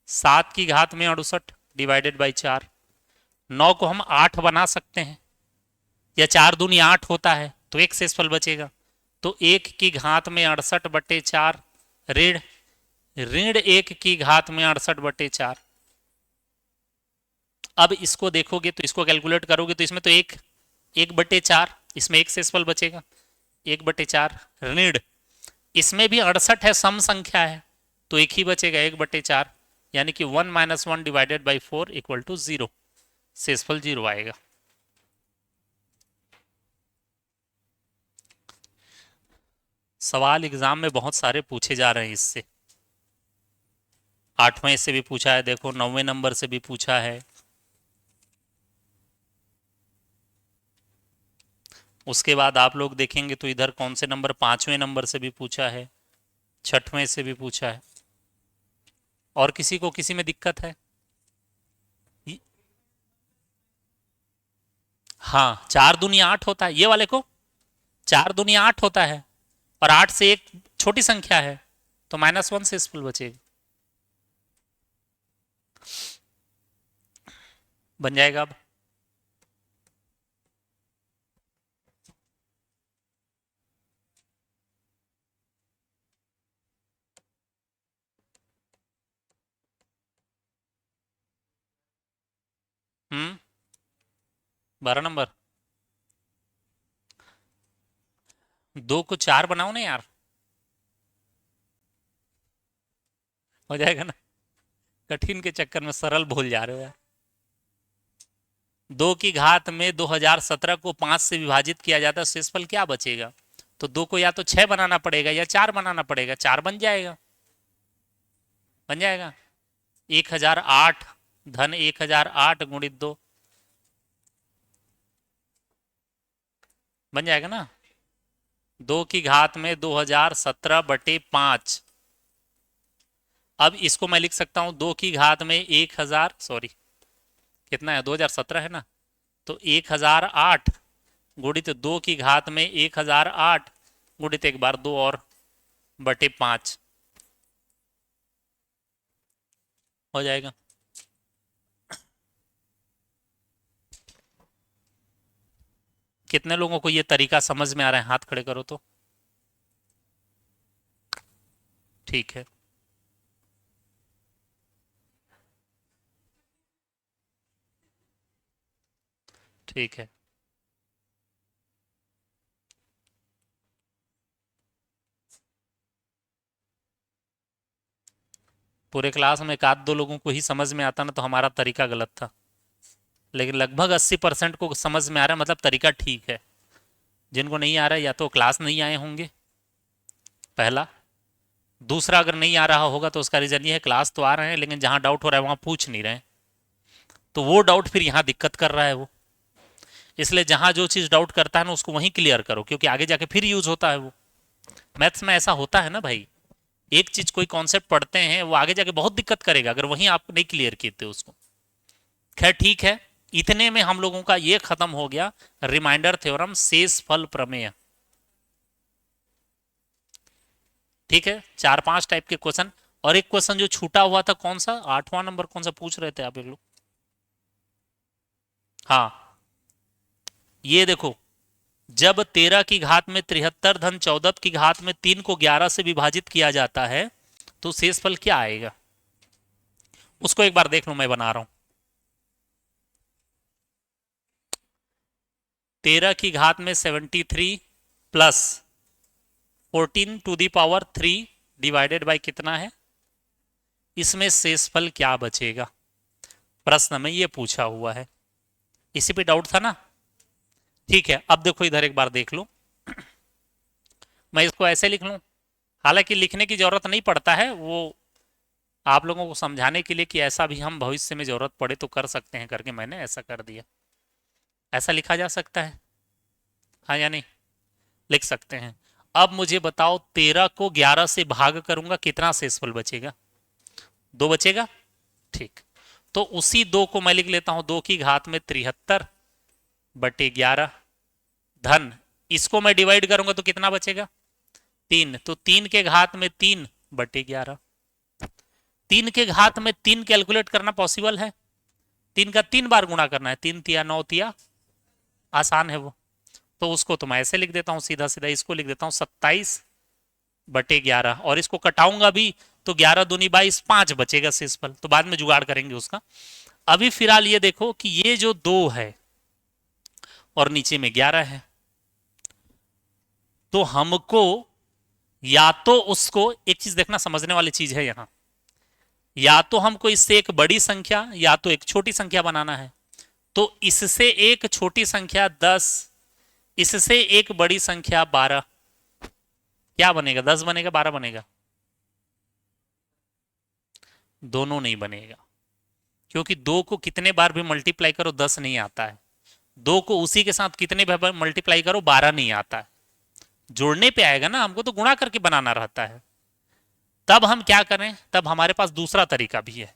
7 की घात में 68 डिवाइडेड बाई 4। 9 को हम 8 बना सकते हैं, या 4 दूनी 8 होता है, तो एक शेषफल बचेगा। तो 1 की घात में 68/4 ऋण ऋण 1 की घात में 68/4। अब इसको देखोगे तो इसको कैलकुलेट करोगे तो इसमें तो 1/4, इसमें एक शेषफल बचेगा 1/4 ऋण इसमें भी 68 है, सम संख्या है, तो एक ही बचेगा 1/4, यानी कि 1 - 1 डिवाइडेड बाई 4 इक्वल टू 0। शेषफल 0 आएगा। सवाल एग्जाम में बहुत सारे पूछे जा रहे हैं इससे। 8वें से भी पूछा है, देखो 9वें नंबर से भी पूछा है। उसके बाद आप लोग देखेंगे तो इधर कौन से नंबर, 5वें नंबर से भी पूछा है, 6वें से भी पूछा है। और किसी को किसी में दिक्कत है? हाँ, 4 दूनी 8 होता है, ये वाले को 4 दूनी 8 होता है, और 8 से एक छोटी संख्या है, तो -1 शेषफल बचेगा। बन जाएगा अब। हम्म 12 नंबर। 2 को 4 बनाओ ना यार, हो जाएगा ना। कठिन के चक्कर में सरल भूल जा रहे हो यार। 2 की घात में 2017 को 5 से विभाजित किया जाता है, शेषफल क्या बचेगा? तो 2 को या तो 6 बनाना पड़ेगा या 4 बनाना पड़ेगा। 4 बन जाएगा, बन जाएगा। 1008 धन 1008 गुणित 2 बन जाएगा ना। 2 की घात में 2017/5। अब इसको मैं लिख सकता हूं 2 की घात में 1000, सॉरी कितना है, 2017 है ना, तो 1008 गुणित 2 की घात में 1008 गुणित एक बार 2 और बटे 5 हो जाएगा। कितने लोगों को ये तरीका समझ में आ रहा है? हाथ खड़े करो तो। ठीक है। ठीक है। पूरे क्लास में एक आध दो लोगों को ही समझ में आता ना, तो हमारा तरीका गलत था। लेकिन लगभग 80% को समझ में आ रहा है, मतलब तरीका ठीक है। जिनको नहीं आ रहा है या तो क्लास नहीं आए होंगे, पहला। दूसरा, अगर नहीं आ रहा होगा तो उसका रीजन ये है क्लास तो आ रहे हैं लेकिन जहां डाउट हो रहा है वहां पूछ नहीं रहे हैं, तो वो डाउट फिर यहाँ दिक्कत कर रहा है वो। इसलिए जहां जो चीज डाउट करता है ना उसको वहीं क्लियर करो, क्योंकि आगे जाके फिर यूज होता है वो। मैथ्स में ऐसा होता है ना भाई, एक चीज कोई कॉन्सेप्ट पढ़ते हैं वो आगे जाके बहुत दिक्कत करेगा अगर वहीं आप नहीं क्लियर किए थे उसको। खैर ठीक है, इतने में हम लोगों का ये खत्म हो गया रिमाइंडर थ्योरम, शेषफल प्रमेय। ठीक है, 4-5 टाइप के क्वेश्चन। और एक क्वेश्चन जो छूटा हुआ था, कौन सा 8वां नंबर, कौन सा पूछ रहे थे आप एक लोग? हाँ, ये देखो, जब 13 की घात में 73 धन 14 की घात में 3 को 11 से विभाजित किया जाता है तो शेषफल क्या आएगा? उसको एक बार देख लो, मैं बना रहा हूं। 13 की घात में 73 plus 14 to the power 3 divided by कितना है? इसमें शेषफल क्या बचेगा? प्रश्न में ये पूछा हुआ है। इसी पे डाउट था ना? ठीक है, अब देखो इधर एक बार देख लो। मैं इसको ऐसे लिख लूं, हालांकि लिखने की जरूरत नहीं पड़ता है, वो आप लोगों को समझाने के लिए कि ऐसा भी हम भविष्य में जरूरत पड़े तो कर सकते हैं करके मैंने ऐसा कर दिया। ऐसा लिखा जा सकता है, हाँ या नहीं? लिख सकते हैं। अब मुझे बताओ 13 को 11 से भाग करूंगा, कितना शेषफल बचेगा? 2 बचेगा। ठीक, तो उसी 2 को मैं लिख लेता हूं 2 की घात में 73 बटे 11 धन, इसको मैं डिवाइड करूंगा तो कितना बचेगा? 3, तो 3 के घात में 3 बटे 11। 3 के घात में 3 कैलकुलेट करना पॉसिबल है? 3 का 3 बार गुणा करना है, 3 तिया 9 तिया, आसान है वो। तो उसको तो मैं ऐसे लिख देता हूं, सीधा सीधा इसको लिख देता हूं 27 बटे 11, और इसको कटाऊंगा भी तो 11 दूनी 22, 5 बचेगा शेषफल, तो बाद में जुगाड़ करेंगे उसका। अभी फिलहाल ये देखो कि ये जो 2 है और नीचे में 11 है, तो हमको या तो उसको, एक चीज देखना समझने वाली चीज है यहां, या तो हमको इससे एक बड़ी संख्या या तो एक छोटी संख्या बनाना है। तो इससे एक छोटी संख्या 10, इससे एक बड़ी संख्या 12, क्या बनेगा? 10 बनेगा 12 बनेगा? दोनों नहीं बनेगा, क्योंकि 2 को कितने बार भी मल्टीप्लाई करो 10 नहीं आता है, 2 को उसी के साथ कितने बार मल्टीप्लाई करो 12 नहीं आता है। जोड़ने पे आएगा ना, हमको तो गुणा करके बनाना रहता है। तब हम क्या करें, तब हमारे पास दूसरा तरीका भी है।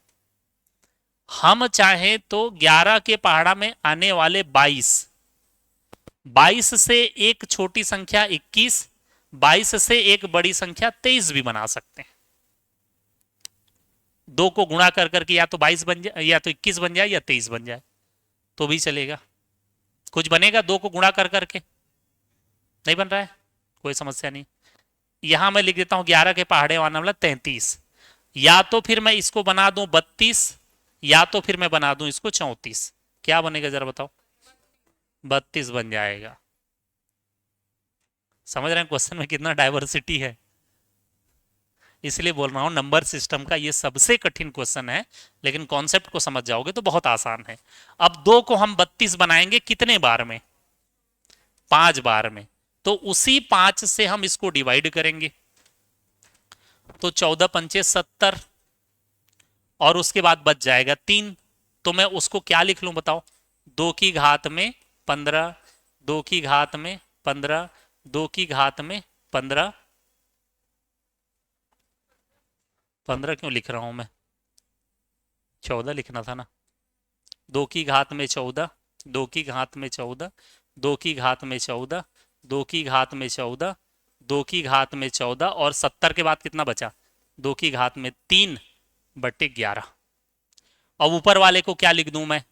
हम चाहें तो 11 के पहाड़ा में आने वाले 22, 22 से एक छोटी संख्या 21, 22 से एक बड़ी संख्या 23 भी बना सकते हैं। 2 को गुणा कर करके या तो 22 बन जाए, या तो 21 बन जाए, या 23 बन जाए, तो भी चलेगा। कुछ बनेगा 2 को गुणा कर करके? नहीं बन रहा है, कोई समस्या नहीं। यहां मैं लिख देता हूं 11 के पहाड़े आने वाला 33, या तो फिर मैं इसको बना दूं 32, या तो फिर मैं बना दूं इसको 34। क्या बनेगा जरा बताओ? 32 बन जाएगा। समझ रहे हैं क्वेश्चन में कितना डाइवर्सिटी है? इसलिए बोल रहा हूं नंबर सिस्टम का ये सबसे कठिन क्वेश्चन है, लेकिन कॉन्सेप्ट को समझ जाओगे तो बहुत आसान है। अब 2 को हम 32 बनाएंगे कितने बार में? 5 बार में। तो उसी 5 से हम इसको डिवाइड करेंगे, तो 14 पंचे 70, और उसके बाद बच जाएगा 3। तो मैं उसको क्या लिख लूं बताओ? 2 की घात में 15, 2 की घात में 15, 2 की घात में 15। 15 क्यों लिख रहा हूं मैं? 14 लिखना था ना। 2 की घात में 14, 2 की घात में 14, 2 की घात में 14, 2 की घात में 14, 2 की घात में 14, और 70 के बाद कितना बचा? 2 की घात में 3 बटे 11। अब ऊपर वाले को क्या लिख दूं मैं?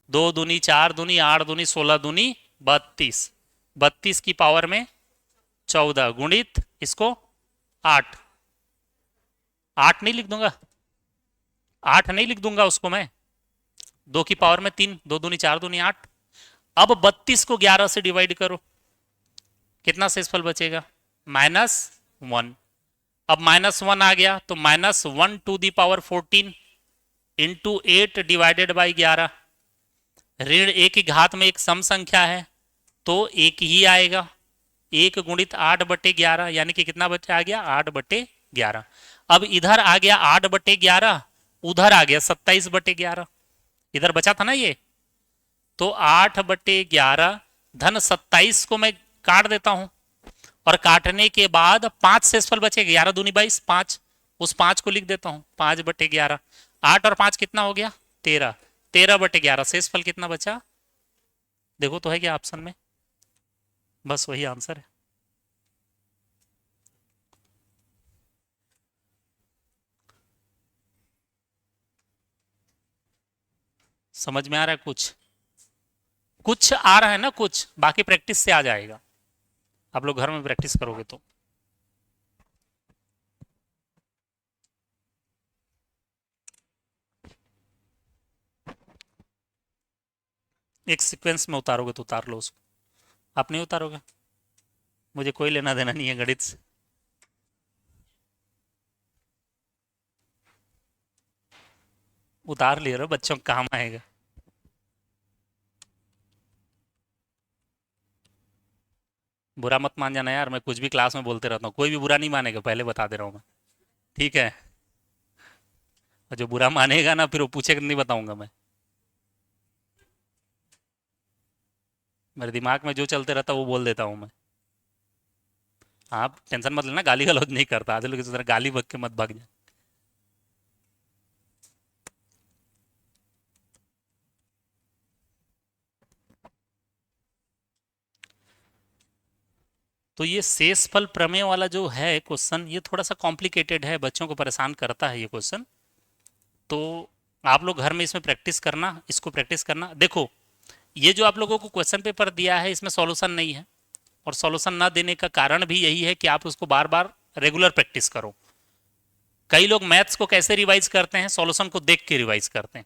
2 दूनी 4 दूनी 8 दूनी 16 दूनी 32, 32 की पावर में 14 गुणित इसको 8। 8 नहीं लिख दूंगा, 8 नहीं लिख दूंगा उसको मैं, 2 की पावर में 3, 2 दूनी 4 दूनी 8। अब 32 को 11 से डिवाइड करो, कितना शेषफल बचेगा? -1। अब -1 आ गया तो -1 to the power 14 into 8 divided by 11। ऋण 1 की घात में एक सम संख्या है तो 1 ही आएगा। 1 गुणित 8 बटे 11, यानी कि कितना बचा आ गया? 8 बटे 11। अब इधर आ गया 8 बटे 11, उधर आ गया 27 बटे 11, इधर बचा था ना ये, तो 8 बटे 11 धन 27 को मैं काट देता हूं, और काटने के बाद 5 शेषफल बचेगा, 11 दूनी 22, 5, उस 5 को लिख देता हूं 5 बटे 11। 8 और 5 कितना हो गया? 13, 13 बटे 11 शेषफल कितना बचा? देखो तो है क्या ऑप्शन में? बस वही आंसर है। समझ में आ रहा है कुछ? कुछ आ रहा है ना कुछ, बाकी प्रैक्टिस से आ जाएगा, आप लोग घर में प्रैक्टिस करोगे तो। एक सीक्वेंस में उतारोगे तो उतार लो उसको, आप नहीं उतारोगे, मुझे कोई लेना देना नहीं है गणित से। उतार ले रहे हो, बच्चों को काम आएगा। बुरा मत मान जाना यार, मैं कुछ भी क्लास में बोलते रहता हूँ, कोई भी बुरा नहीं मानेगा, पहले बता दे रहा हूँ मैं। ठीक है। और जो बुरा मानेगा ना, फिर वो पूछेगा नहीं, बताऊंगा मैं। मेरे दिमाग में जो चलते रहता है वो बोल देता हूँ मैं। आप टेंशन मत लेना, गाली गलौज नहीं करता, आधे लोग इस तरह गाली बक के मत भाग जाए। तो ये शेषफल प्रमेय वाला जो है क्वेश्चन, ये थोड़ा सा कॉम्प्लिकेटेड है, बच्चों को परेशान करता है ये क्वेश्चन। तो आप लोग घर में इसमें प्रैक्टिस करना, इसको प्रैक्टिस करना। देखो, ये जो आप लोगों को क्वेश्चन पेपर दिया है, इसमें सॉल्यूशन नहीं है, और सॉल्यूशन ना देने का कारण भी यही है कि आप उसको बार बार रेगुलर प्रैक्टिस करो। कई लोग मैथ्स को कैसे रिवाइज करते हैं, सॉल्यूशन को देख के रिवाइज करते हैं।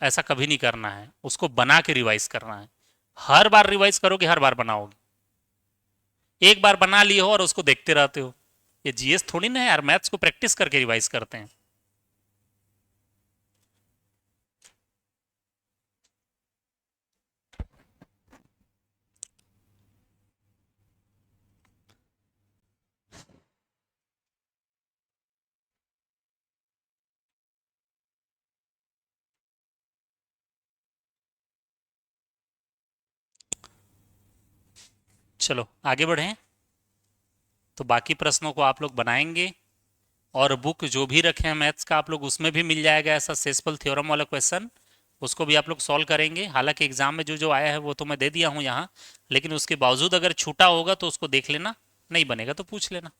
ऐसा कभी नहीं करना है, उसको बना के रिवाइज करना है। हर बार रिवाइज करोगे, हर बार बनाओगे। एक बार बना लिए हो और उसको देखते रहते हो, ये जीएस थोड़ी ना है यार, मैथ्स को प्रैक्टिस करके रिवाइज करते हैं। चलो आगे बढ़ें। तो बाकी प्रश्नों को आप लोग बनाएंगे, और बुक जो भी रखे हैं मैथ्स का, आप लोग उसमें भी मिल जाएगा ऐसा सेस्पल थ्योरम वाला क्वेश्चन, उसको भी आप लोग सॉल्व करेंगे। हालांकि एग्जाम में जो जो आया है वो तो मैं दे दिया हूँ यहाँ, लेकिन उसके बावजूद अगर छूटा होगा तो उसको देख लेना, नहीं बनेगा तो पूछ लेना,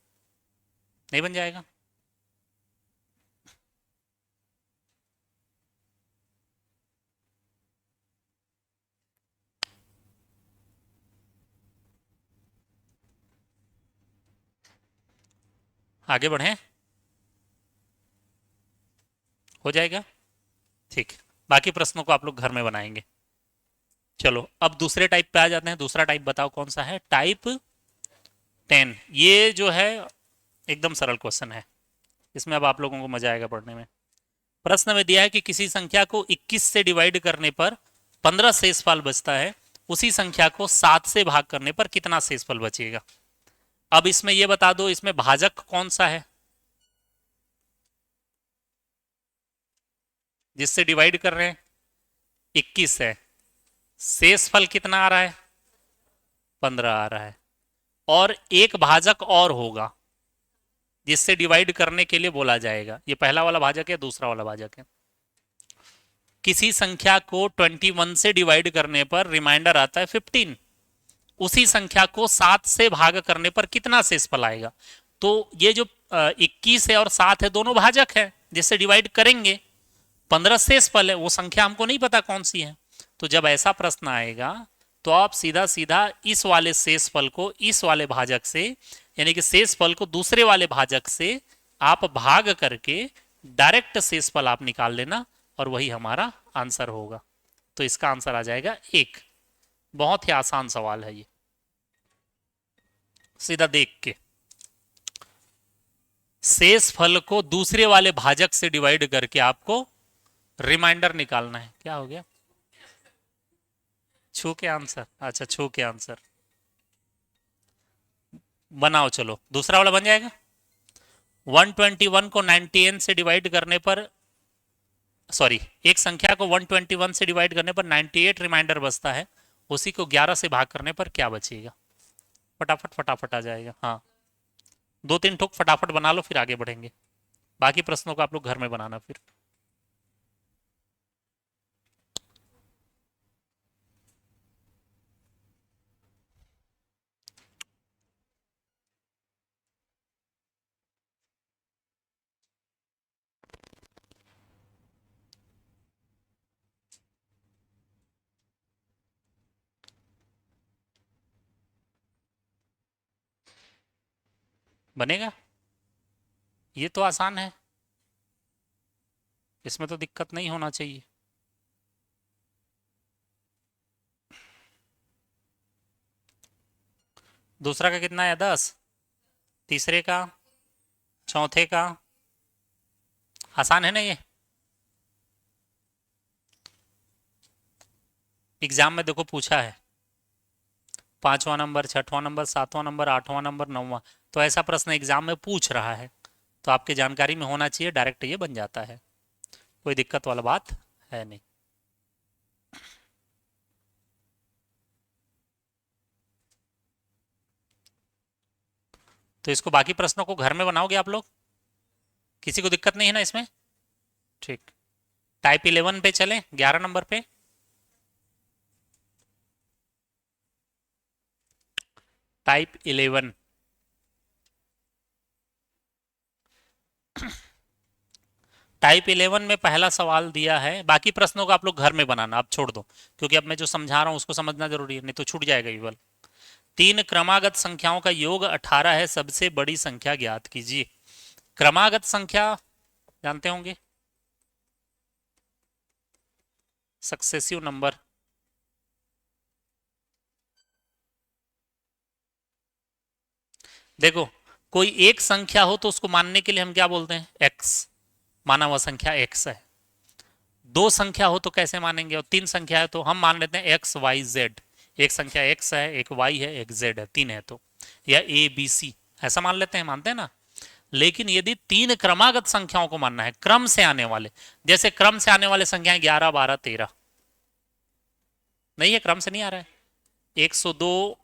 नहीं बन जाएगा। आगे बढ़ें, हो जाएगा। ठीक, बाकी प्रश्नों को आप लोग घर में बनाएंगे। चलो अब दूसरे टाइप पे आ जाते हैं। दूसरा टाइप बताओ कौन सा है, टाइप 10। ये जो है एकदम सरल क्वेश्चन है, इसमें अब आप लोगों को मजा आएगा पढ़ने में। प्रश्न में दिया है कि किसी संख्या को 21 से डिवाइड करने पर 15 शेषफल बचता है, उसी संख्या को 7 से भाग करने पर कितना शेषफल बचेगा। अब इसमें यह बता दो, इसमें भाजक कौन सा है जिससे डिवाइड कर रहे हैं, 21 है। शेषफल कितना आ रहा है, 15 आ रहा है। और एक भाजक और होगा जिससे डिवाइड करने के लिए बोला जाएगा, ये पहला वाला भाजक है, दूसरा वाला भाजक है। किसी संख्या को 21 से डिवाइड करने पर रिमाइंडर आता है 15, उसी संख्या को 7 से भाग करने पर कितना शेषफल आएगा। तो ये जो 21 है और 7 है, दोनों भाजक है जिससे डिवाइड करेंगे। 15 शेषफल है, वो संख्या हमको नहीं पता कौन सी है। तो जब ऐसा प्रश्न आएगा तो आप सीधा सीधा इस वाले शेषफल को इस वाले भाजक से, यानी कि शेषफल को दूसरे वाले भाजक से आप भाग करके डायरेक्ट शेषफल आप निकाल लेना, और वही हमारा आंसर होगा। तो इसका आंसर आ जाएगा 1। बहुत ही आसान सवाल है ये, सीधा देख के शेषफल को दूसरे वाले भाजक से डिवाइड करके आपको रिमाइंडर निकालना है। क्या हो गया, छू के आंसर, अच्छा छू के आंसर बनाओ। चलो दूसरा वाला बन जाएगा। 121 को 98 से डिवाइड करने पर, सॉरी, एक संख्या को 121 से डिवाइड करने पर 98 रिमाइंडर बचता है, उसी को 11 से भाग करने पर क्या बचेगा। फटाफट फटाफट आ जाएगा। हाँ, 2-3 ठोक फटाफट बना लो, फिर आगे बढ़ेंगे। बाकी प्रश्नों को आप लोग घर में बनाना फिर। बनेगा, ये तो आसान है, इसमें तो दिक्कत नहीं होना चाहिए। दूसरा का कितना है, 10। तीसरे का, चौथे का, आसान है ना ये। एग्जाम में देखो पूछा है, 5वां नंबर, 6वां नंबर, 7वां नंबर, 8वां नंबर, 9वां। तो ऐसा प्रश्न एग्जाम में पूछ रहा है, तो आपके जानकारी में होना चाहिए, डायरेक्ट ये बन जाता है, कोई दिक्कत वाला बात है नहीं। तो इसको बाकी प्रश्नों को घर में बनाओगे आप लोग, किसी को दिक्कत नहीं है ना इसमें? ठीक। टाइप 11 पे चलें, 11 नंबर पे। टाइप 11, टाइप 11 में पहला सवाल दिया है, बाकी प्रश्नों को आप लोग घर में बनाना, आप छोड़ दो, क्योंकि अब मैं जो समझा रहा हूं उसको समझना जरूरी है, नहीं तो छूट जाएगा केवल। तीन क्रमागत संख्याओं का योग 18 है, सबसे बड़ी संख्या ज्ञात कीजिए। क्रमागत संख्या जानते होंगे, सक्सेसिव नंबर। देखो, कोई एक संख्या हो तो उसको मानने के लिए हम क्या बोलते हैं? एक्स, माना हुआ संख्या एक्स है। दो संख्या हो तो कैसे मानेंगे, और तीन संख्या है तो हम मान लेते हैं एक्स वाई जेड। एक संख्या एक्स है, एक वाई है, एक जेड है, तीन है तो, या ए बी सी ऐसा मान लेते हैं, मानते हैं ना। लेकिन यदि तीन क्रमागत संख्याओं को मानना है, क्रम से आने वाले, जैसे क्रम से आने वाले संख्याएं 11 12 13, नहीं है, क्रम से नहीं आ रहा है। 102,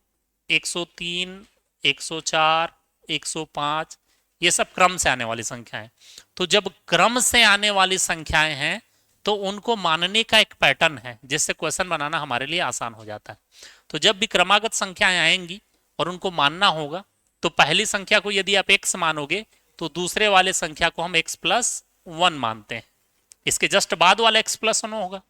103, 104, 105, ये सब क्रम से आने वाली संख्याएं। तो जब क्रम से आने वाली संख्याएं हैं तो उनको मानने का एक पैटर्न है, जिससे क्वेश्चन बनाना हमारे लिए आसान हो जाता है। तो जब भी क्रमागत संख्याएं आएंगी और उनको मानना होगा, तो पहली संख्या को यदि आप x मानोगे तो दूसरे वाले संख्या को हम x+1 मानते हैं। इसके जस्ट बाद वाला x+1 होगा,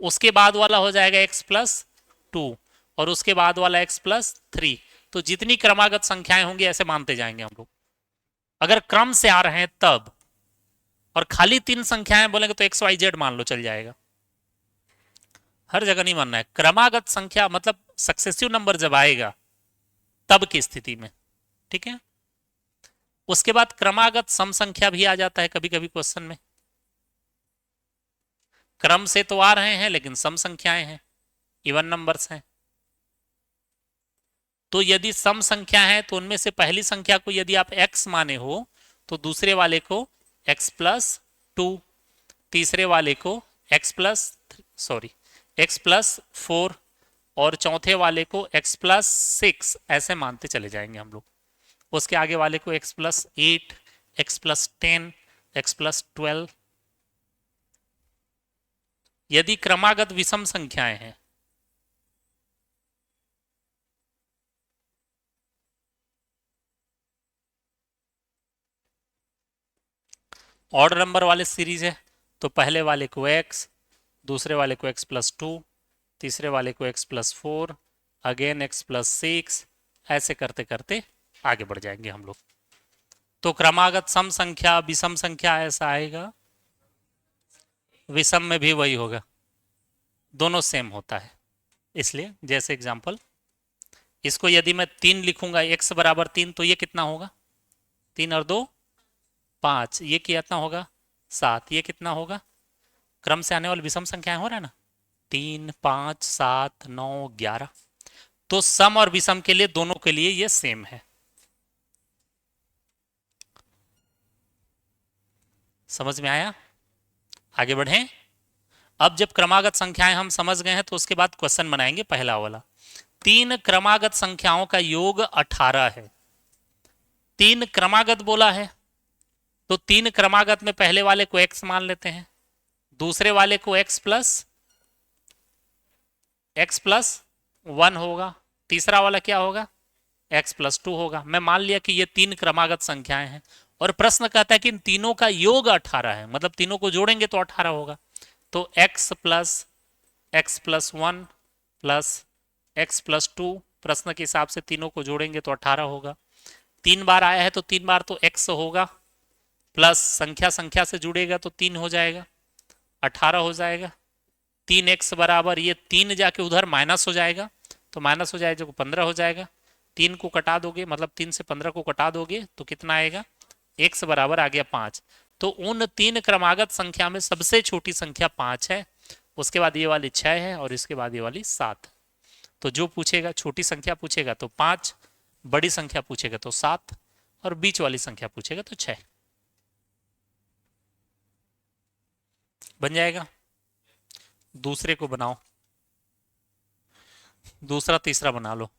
उसके बाद वाला हो जाएगा x+2, और उसके बाद वाला x+3। तो जितनी क्रमागत संख्याएं होंगी ऐसे मानते जाएंगे हम लोग, अगर क्रम से आ रहे हैं तब। और खाली तीन संख्याएं बोलेंगे तो एक्स वाई जेड मान लो, चल जाएगा। हर जगह नहीं मानना है, क्रमागत संख्या मतलब सक्सेसिव नंबर जब आएगा तब की स्थिति में, ठीक है। उसके बाद क्रमागत सम संख्या भी आ जाता है कभी कभी क्वेश्चन में। क्रम से तो आ रहे हैं लेकिन सम संख्याएं हैं, इवन नंबर्स हैं। तो यदि सम संख्या है तो उनमें से पहली संख्या को यदि आप x माने हो तो दूसरे वाले को x+2, तीसरे वाले को x+4, और चौथे वाले को x+6, ऐसे मानते चले जाएंगे हम लोग। उसके आगे वाले को x+8, x+10, x+12। यदि क्रमागत विषम संख्याएं हैं, ऑड नंबर वाले सीरीज है, तो पहले वाले को x, दूसरे वाले को x+2, तीसरे वाले को x+4, अगेन x+6, ऐसे करते करते आगे बढ़ जाएंगे हम लोग। तो क्रमागत सम संख्या विषम संख्या ऐसा आएगा, विषम में भी वही होगा, दोनों सेम होता है। इसलिए जैसे एग्जांपल, इसको यदि मैं 3 लिखूंगा, x बराबर 3, तो ये कितना होगा? 3 और 2 5, ये कितना होगा? 7, ये कितना होगा? क्रम से आने वाली विषम संख्याएं हो रहा है ना, 3 5 7 9 11। तो सम और विषम के लिए, दोनों के लिए ये सेम है। समझ में आया? आगे बढ़ें। अब जब क्रमागत संख्याएं हम समझ गए हैं तो उसके बाद क्वेश्चन बनाएंगे पहला वाला। तीन क्रमागत संख्याओं का योग 18 है। तीन क्रमागत बोला है तो तीन क्रमागत में पहले वाले को x मान लेते हैं, दूसरे वाले को x+1 होगा, तीसरा वाला क्या होगा? x+2 होगा। मैं मान लिया कि ये तीन क्रमागत संख्याएं हैं, और प्रश्न कहता है कि इन तीनों का योग 18 है, मतलब तीनों को जोड़ेंगे तो 18 होगा। तो x+1 प्लस x+2, प्रश्न के हिसाब से तीनों को जोड़ेंगे तो 18 होगा। 3 बार आया है तो 3 बार तो x होगा, प्लस संख्या संख्या से जुड़ेगा तो 3 हो जाएगा, 18 हो जाएगा। 3x बराबर, ये 3 जाके उधर माइनस हो जाएगा, तो माइनस हो जाएगा जो 15 हो जाएगा। 3 को कटा दोगे, मतलब 3 से 15 को कटा दोगे तो कितना आएगा? x बराबर आ गया 5। तो उन तीन क्रमागत संख्या में सबसे छोटी संख्या 5 है, उसके बाद ये वाली 6 है और इसके बाद ये वाली 7। तो जो पूछेगा, छोटी संख्या पूछेगा तो 5, बड़ी संख्या पूछेगा तो 7, और बीच वाली संख्या पूछेगा तो 6। बन जाएगा। दूसरे को बनाओ, दूसरा तीसरा बना लो।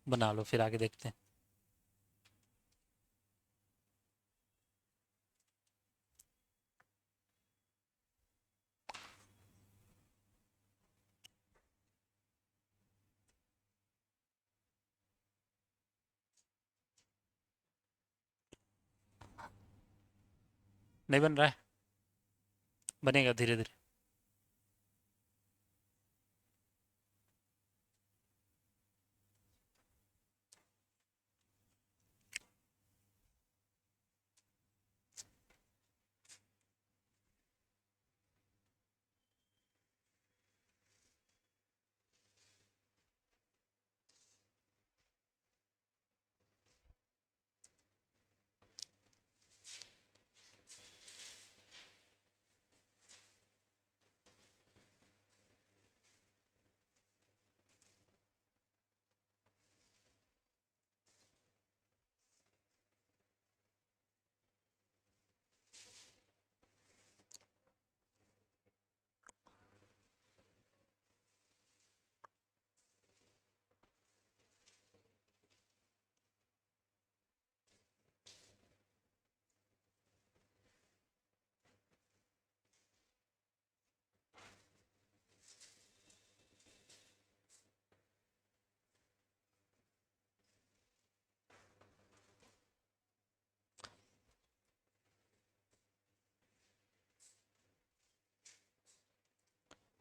बना लो, फिर आगे देखते हैं। नहीं बन रहा है, बनेगा धीरे धीरे।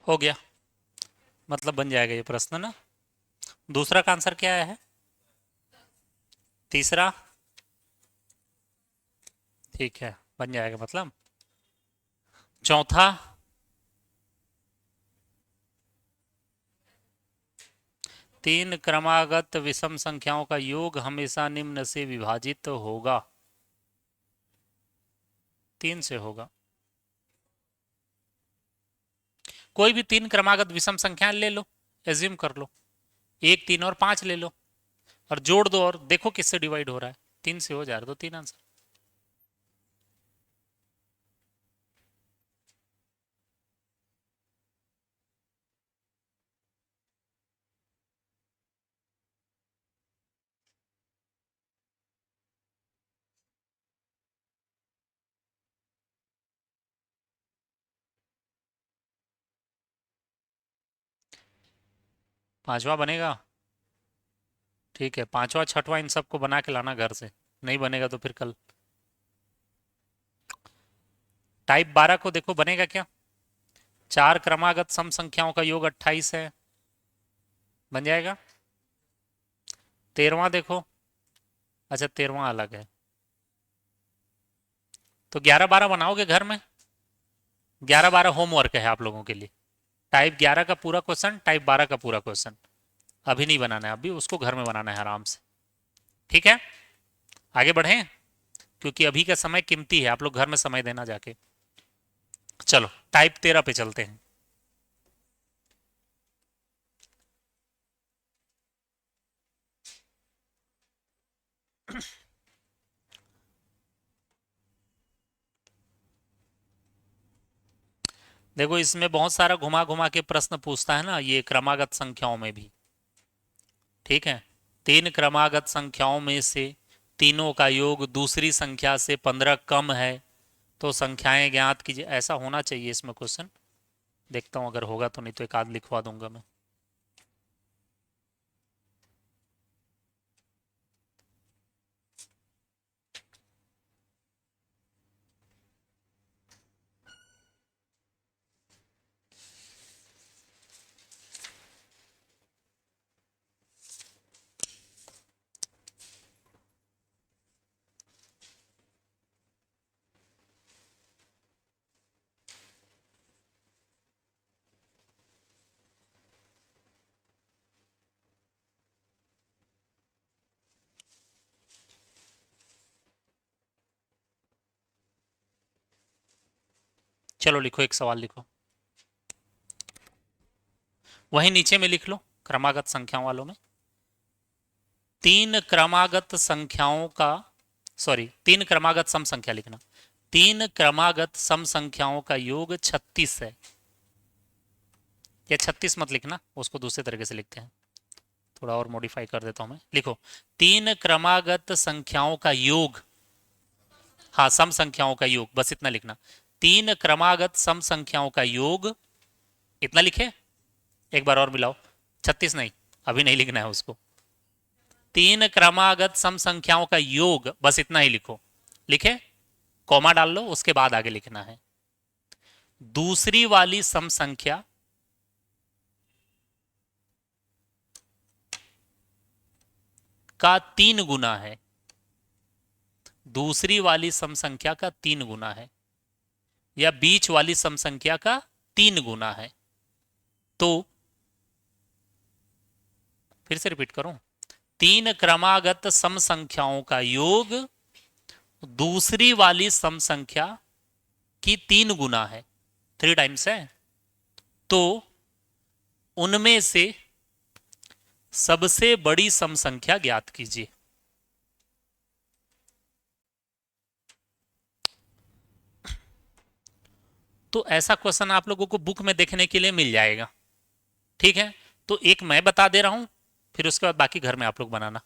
हो गया, मतलब बन जाएगा ये प्रश्न ना। दूसरा का आंसर क्या है? तीसरा। ठीक है, बन जाएगा मतलब। चौथा, तीन क्रमागत विषम संख्याओं का योग हमेशा निम्न से विभाजित होगा। 3 से होगा। कोई भी तीन क्रमागत विषम संख्या ले लो, एज्यूम कर लो, 1, 3 और 5 ले लो, और जोड़ दो और देखो किससे डिवाइड हो रहा है। 3 से हो जा रहा, तो 3 आंसर। पांचवा बनेगा। ठीक है, पांचवा छठवां इन सबको बना के लाना घर से, नहीं बनेगा तो फिर कल। टाइप 12 को देखो बनेगा क्या? चार क्रमागत सम संख्याओं का योग 28 है, बन जाएगा। 13वां देखो, अच्छा 13वां अलग है, तो 11 12 बनाओगे घर में। 11 12 होमवर्क है आप लोगों के लिए। टाइप 11 का पूरा क्वेश्चन, टाइप 12 का पूरा क्वेश्चन। अभी नहीं बनाना है, अभी उसको घर में बनाना है आराम से। ठीक है, आगे बढ़ें, क्योंकि अभी का समय कीमती है, आप लोग घर में समय देना जाके। चलो टाइप 13 पे चलते हैं। देखो इसमें बहुत सारा घुमा घुमा के प्रश्न पूछता है ना, ये क्रमागत संख्याओं में भी। ठीक है, तीन क्रमागत संख्याओं में से तीनों का योग दूसरी संख्या से 15 कम है तो संख्याएं ज्ञात कीजिए, ऐसा होना चाहिए इसमें क्वेश्चन। देखता हूं अगर होगा तो, नहीं तो एक आध लिखवा दूंगा मैं। चलो लिखो, एक सवाल लिखो, वहीं नीचे में लिख लो क्रमागत संख्याओं वालों में। तीन क्रमागत संख्याओं का, सॉरी, तीन क्रमागत सम संख्या लिखना। तीन क्रमागत सम संख्याओं का योग 36 है। या 36 मत लिखना, उसको दूसरे तरीके से लिखते हैं, थोड़ा और मॉडिफाई कर देता हूं मैं। लिखो तीन क्रमागत संख्याओं का योग, हाँ सम संख्याओं का योग, बस इतना लिखना। तीन क्रमागत सम संख्याओं का योग, इतना लिखे। एक बार और मिलाओ, 36 नहीं, अभी नहीं लिखना है उसको। तीन क्रमागत सम संख्याओं का योग, बस इतना ही लिखो। लिखे, कॉमा डाल लो, उसके बाद आगे लिखना है। दूसरी वाली सम संख्या का 3 गुना है। दूसरी वाली सम संख्या का 3 गुना है, या बीच वाली सम संख्या का 3 गुना है। तो फिर से रिपीट करूं, तीन क्रमागत सम संख्याओं का योग दूसरी वाली सम संख्या की 3 गुना है, 3 टाइम्स है। तो उनमें से सबसे बड़ी सम संख्या ज्ञात कीजिए। तो ऐसा क्वेश्चन आप लोगों को बुक में देखने के लिए मिल जाएगा, ठीक है। तो एक मैं बता दे रहा हूं, फिर उसके बाद बाकी घर में आप लोग बनाना।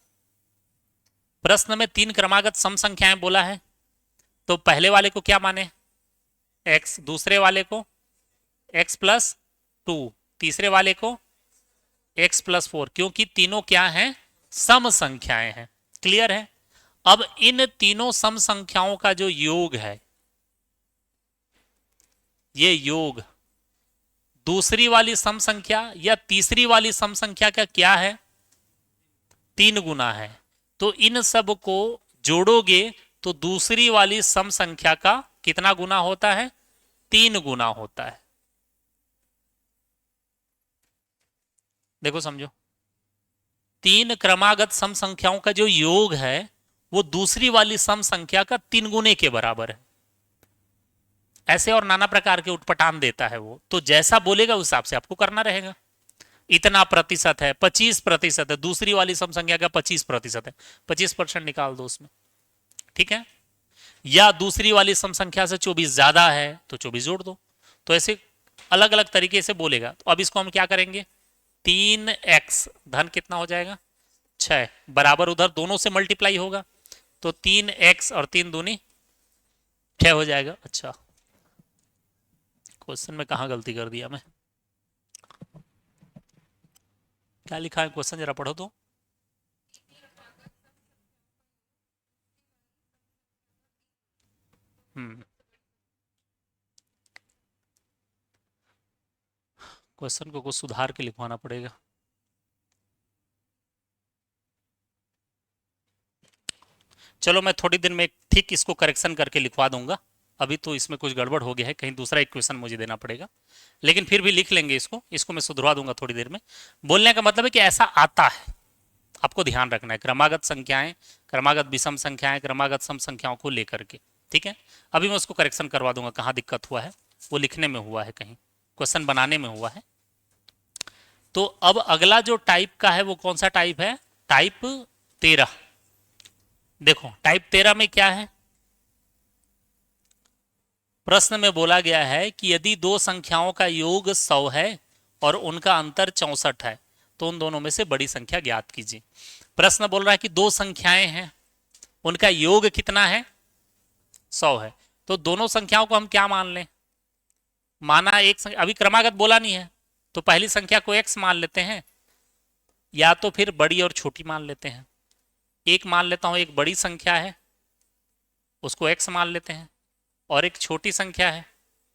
प्रश्न में तीन क्रमागत सम संख्याएं बोला है, तो पहले वाले को क्या माने, x, दूसरे वाले को x+2, तीसरे वाले को x+4, क्योंकि तीनों क्या हैं, सम संख्याएं हैं। क्लियर है। अब इन तीनों सम संख्याओं का जो योग है, ये योग दूसरी वाली सम संख्या या तीसरी वाली सम संख्या का क्या है, 3 गुना है। तो इन सब को जोड़ोगे तो दूसरी वाली सम संख्या का कितना गुना होता है, 3 गुना होता है। देखो समझो, तीन क्रमागत सम संख्याओं का जो योग है वो दूसरी वाली सम संख्या का 3 गुने के बराबर है। ऐसे और नाना प्रकार के उटपटांग देता है वो, तो जैसा बोलेगा उस हिसाब से आपको करना रहेगा। इतना प्रतिशत है, 25% है, दूसरी वाली सम संख्या का 25% है, 25% निकाल दो उसमें, ठीक है। या दूसरी वाली सम संख्या से 24 ज्यादा है तो 24 जोड़ दो। तो ऐसे अलग अलग तरीके से बोलेगा। तो अब इसको हम क्या करेंगे, 3x धन कितना हो जाएगा, 6, बराबर उधर दोनों से मल्टीप्लाई होगा, तो 3x और 3 दूनी 6 हो जाएगा। अच्छा, क्वेश्चन में कहां गलती कर दिया मैं, क्या लिखा है क्वेश्चन जरा पढ़ो तो। क्वेश्चन को कुछ सुधार के लिखवाना पड़ेगा। चलो मैं थोड़ी देर में ठीक इसको करेक्शन करके लिखवा दूंगा। अभी तो इसमें कुछ गड़बड़ हो गया है, कहीं दूसरा इक्वेशन मुझे देना पड़ेगा, लेकिन फिर भी लिख लेंगे इसको। इसको मैं सुधरवा दूंगा थोड़ी देर में। बोलने का मतलब है कि ऐसा आता है, आपको ध्यान रखना है। क्रमागत संख्याएं, क्रमागत विषम संख्याएं, क्रमागत सम संख्याओं को लेकर के, ठीक है। अभी मैं उसको करेक्शन करवा दूंगा, कहाँ दिक्कत हुआ है, वो लिखने में हुआ है, कहीं क्वेश्चन बनाने में हुआ है। तो अब अगला जो टाइप का है वो कौन सा टाइप है, टाइप 13। देखो टाइप 13 में क्या है, प्रश्न में बोला गया है कि यदि दो संख्याओं का योग 100 है और उनका अंतर 64 है तो उन दोनों में से बड़ी संख्या ज्ञात कीजिए। प्रश्न बोल रहा है कि दो संख्याएं हैं, उनका योग कितना है, 100 है। तो दोनों संख्याओं को हम क्या मान लें, माना एक संख्या, अभी क्रमागत बोला नहीं है तो पहली संख्या को x मान लेते हैं, या तो फिर बड़ी और छोटी मान लेते हैं। एक मान लेता हूं, एक बड़ी संख्या है उसको x मान लेते हैं, और एक छोटी संख्या है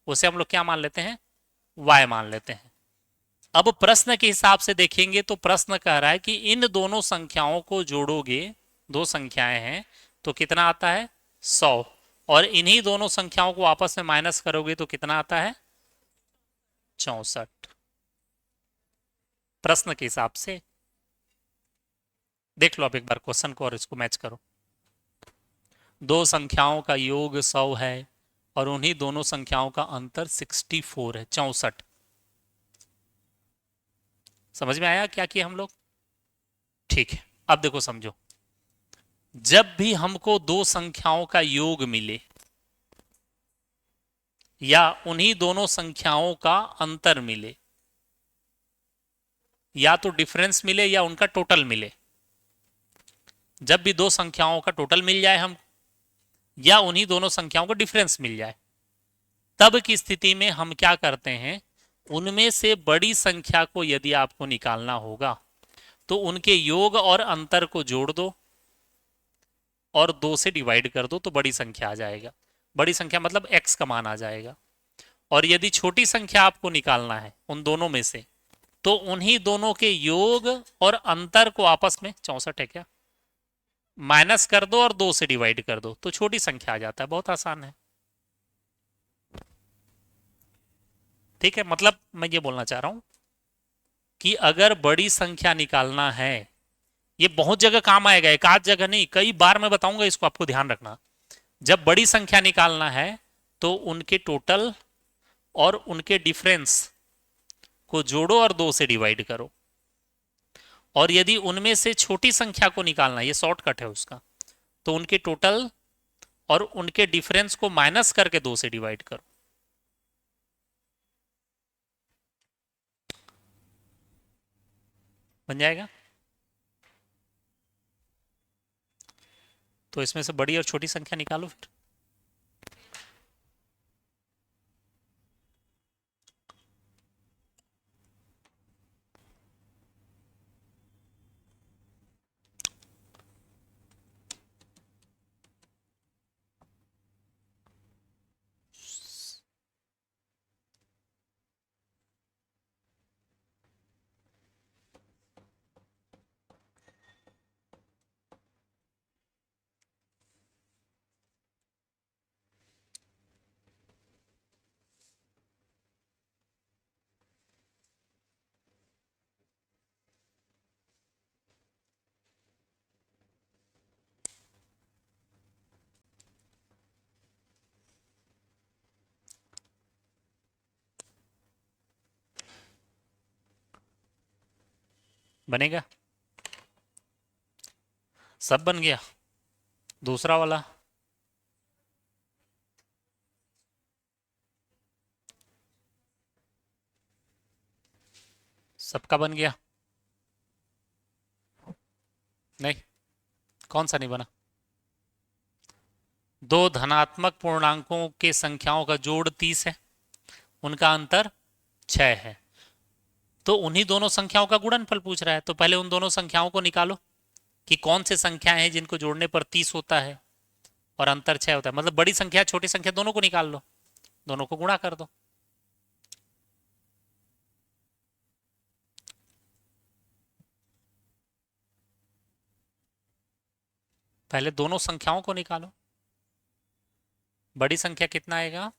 उसे हम लोग क्या मान लेते हैं, y मान लेते हैं। अब प्रश्न के हिसाब से देखेंगे तो प्रश्न कह रहा है कि इन दोनों संख्याओं को जोड़ोगे, दो संख्याएं हैं, तो कितना आता है, 100, और इन्हीं दोनों संख्याओं को आपस में माइनस करोगे तो कितना आता है, 64, प्रश्न के हिसाब से। देख लो आप एक बार क्वेश्चन को और इसको मैच करो। दो संख्याओं का योग 100 है और उन्हीं दोनों संख्याओं का अंतर 64 है, 64। समझ में आया क्या किया हम लोग? ठीक है, अब देखो समझो। जब भी हमको दो संख्याओं का योग मिले या उन्हीं दोनों संख्याओं का अंतर मिले, या तो डिफरेंस मिले या उनका टोटल मिले, जब भी दो संख्याओं का टोटल मिल जाए हम, या उन्हीं दोनों संख्याओं का डिफरेंस मिल जाए, तब की स्थिति में हम क्या करते हैं, उनमें से बड़ी संख्या को यदि आपको निकालना होगा तो उनके योग और अंतर को जोड़ दो और दो से डिवाइड कर दो तो बड़ी संख्या आ जाएगा। बड़ी संख्या मतलब एक्स का मान आ जाएगा। और यदि छोटी संख्या आपको निकालना है उन दोनों में से, तो उन्हीं दोनों के योग और अंतर को आपस में, 64 है क्या, माइनस कर दो और दो से डिवाइड कर दो तो छोटी संख्या आ जाता है। बहुत आसान है। ठीक है, मतलब मैं ये बोलना चाह रहा हूं कि अगर बड़ी संख्या निकालना है, ये बहुत जगह काम आएगा, एक आध जगह नहीं, कई बार मैं बताऊंगा इसको, आपको ध्यान रखना। जब बड़ी संख्या निकालना है तो उनके टोटल और उनके डिफरेंस को जोड़ो और दो से डिवाइड करो। और यदि उनमें से छोटी संख्या को निकालना है, ये शॉर्टकट है उसका, तो उनके टोटल और उनके डिफरेंस को माइनस करके दो से डिवाइड करो। बन जाएगा। तो इसमें से बड़ी और छोटी संख्या निकालो फिर। बनेगा। सब बन गया। दूसरा वाला सबका बन गया। नहीं, कौन सा नहीं बना? दो धनात्मक पूर्णांकों के संख्याओं का जोड़ 30 है, उनका अंतर 6 है, तो उन्हीं दोनों संख्याओं का गुणनफल पूछ रहा है। तो पहले उन दोनों संख्याओं को निकालो कि कौन से संख्याएं हैं जिनको जोड़ने पर 30 होता है और अंतर 6 होता है। मतलब बड़ी संख्या छोटी संख्या दोनों को निकाल लो, दोनों को गुणा कर दो। पहले दोनों संख्याओं को निकालो। बड़ी संख्या कितना आएगा?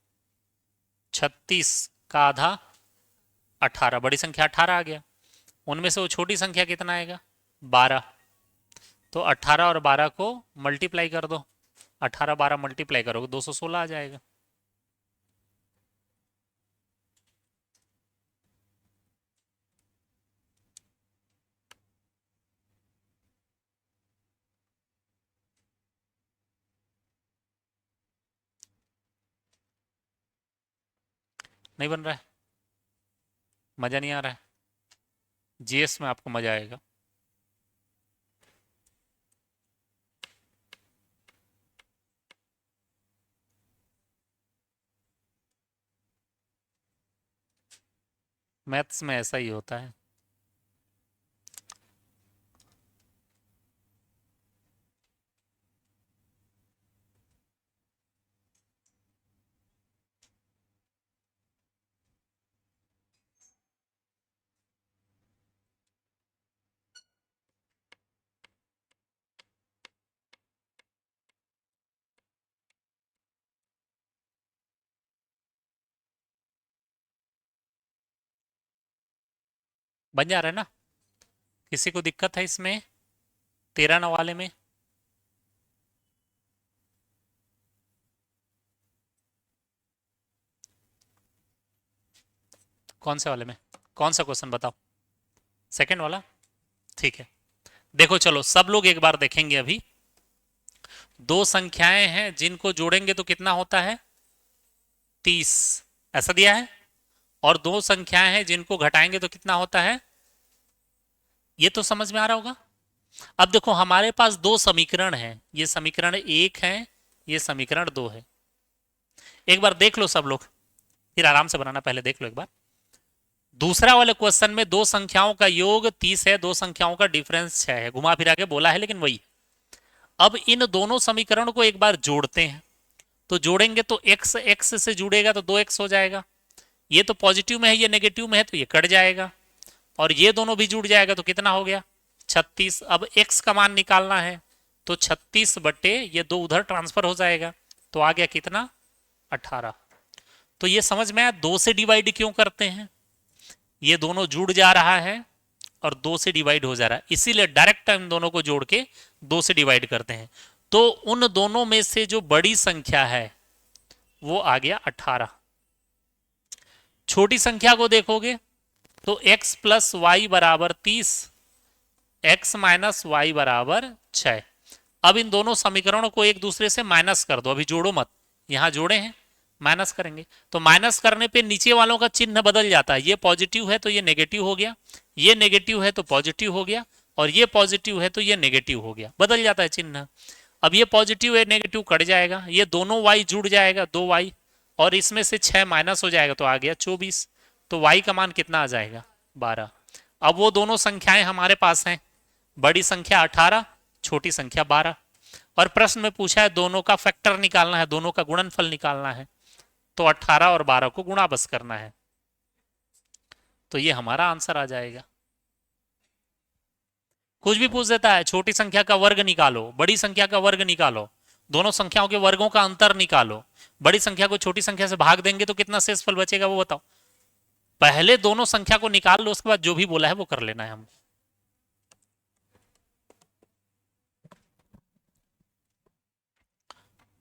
36 का आधा 18, बड़ी संख्या 18 आ गया। उनमें से वो छोटी संख्या कितना आएगा? 12। तो 18 और 12 को मल्टीप्लाई कर दो, 18 12 मल्टीप्लाई करोगे 216 आ जाएगा। नहीं बन रहा है? मजा नहीं आ रहा है? जीएस में आपको मजा आएगा। मैथ्स में ऐसा ही होता है। बन जा रहा है ना? किसी को दिक्कत है इसमें? 13 वाले में? कौन से वाले में? कौन सा क्वेश्चन बताओ? सेकंड वाला? ठीक है, देखो चलो सब लोग एक बार देखेंगे। अभी दो संख्याएं हैं जिनको जोड़ेंगे तो कितना होता है? 30, ऐसा दिया है। और दो संख्याएं हैं जिनको घटाएंगे तो कितना होता है? ये तो समझ में आ रहा होगा। अब देखो हमारे पास दो समीकरण हैं, ये समीकरण 1 है, ये समीकरण 2 है। एक बार देख लो सब लोग, फिर आराम से बनाना, पहले देख लो एक बार। दूसरा वाले क्वेश्चन में दो संख्याओं का योग 30 है, दो संख्याओं का डिफरेंस 6 है, घुमा फिरा के बोला है लेकिन वही। अब इन दोनों समीकरण को एक बार जोड़ते हैं, तो जोड़ेंगे तो x x से जुड़ेगा तो 2x हो जाएगा। ये तो पॉजिटिव में है, ये नेगेटिव में है, तो ये कट जाएगा। और ये दोनों भी जुड़ जाएगा तो कितना हो गया? 36। अब x का मान निकालना है तो 36 बटे ये दो उधर ट्रांसफर हो जाएगा, तो आ गया कितना? 18। तो ये समझ में आया दो से डिवाइड क्यों करते हैं? ये दोनों जुड़ जा रहा है और दो से डिवाइड हो जा रहा है, इसीलिए डायरेक्ट इन दोनों को जोड़ के दो से डिवाइड करते हैं। तो उन दोनों में से जो बड़ी संख्या है वो आ गया 18। छोटी संख्या को देखोगे तो x प्लस वाई बराबर 30, x माइनस वाई बराबर 6। अब इन दोनों समीकरणों को एक दूसरे से माइनस कर दो, अभी जोड़ो मत, यहां जोड़े हैं, माइनस करेंगे तो माइनस करने पे नीचे वालों का चिन्ह बदल जाता है। ये पॉजिटिव है तो ये नेगेटिव हो गया, ये नेगेटिव है तो पॉजिटिव हो गया, और ये पॉजिटिव है तो ये नेगेटिव हो गया, बदल जाता है चिन्ह। अब ये पॉजिटिव है नेगेटिव कट जाएगा, ये दोनों y जुड़ जाएगा 2y, और इसमें से 6 माइनस हो जाएगा तो आ गया 24। तो y का मान कितना आ जाएगा? 12। अब वो दोनों संख्याएं हमारे पास हैं, बड़ी संख्या 18, छोटी संख्या 12, और प्रश्न में पूछा है दोनों का फैक्टर निकालना है, दोनों का गुणनफल निकालना है, तो 18 और 12 को गुणा बस करना है, तो ये हमारा आंसर आ जाएगा। कुछ भी पूछ देता है, छोटी संख्या का वर्ग निकालो, बड़ी संख्या का वर्ग निकालो, दोनों संख्याओं के वर्गों का अंतर निकालो, बड़ी संख्या को छोटी संख्या से भाग देंगे तो कितना शेषफल बचेगा वो बताओ। पहले दोनों संख्या को निकाल लो, उसके बाद जो भी बोला है वो कर लेना है हम।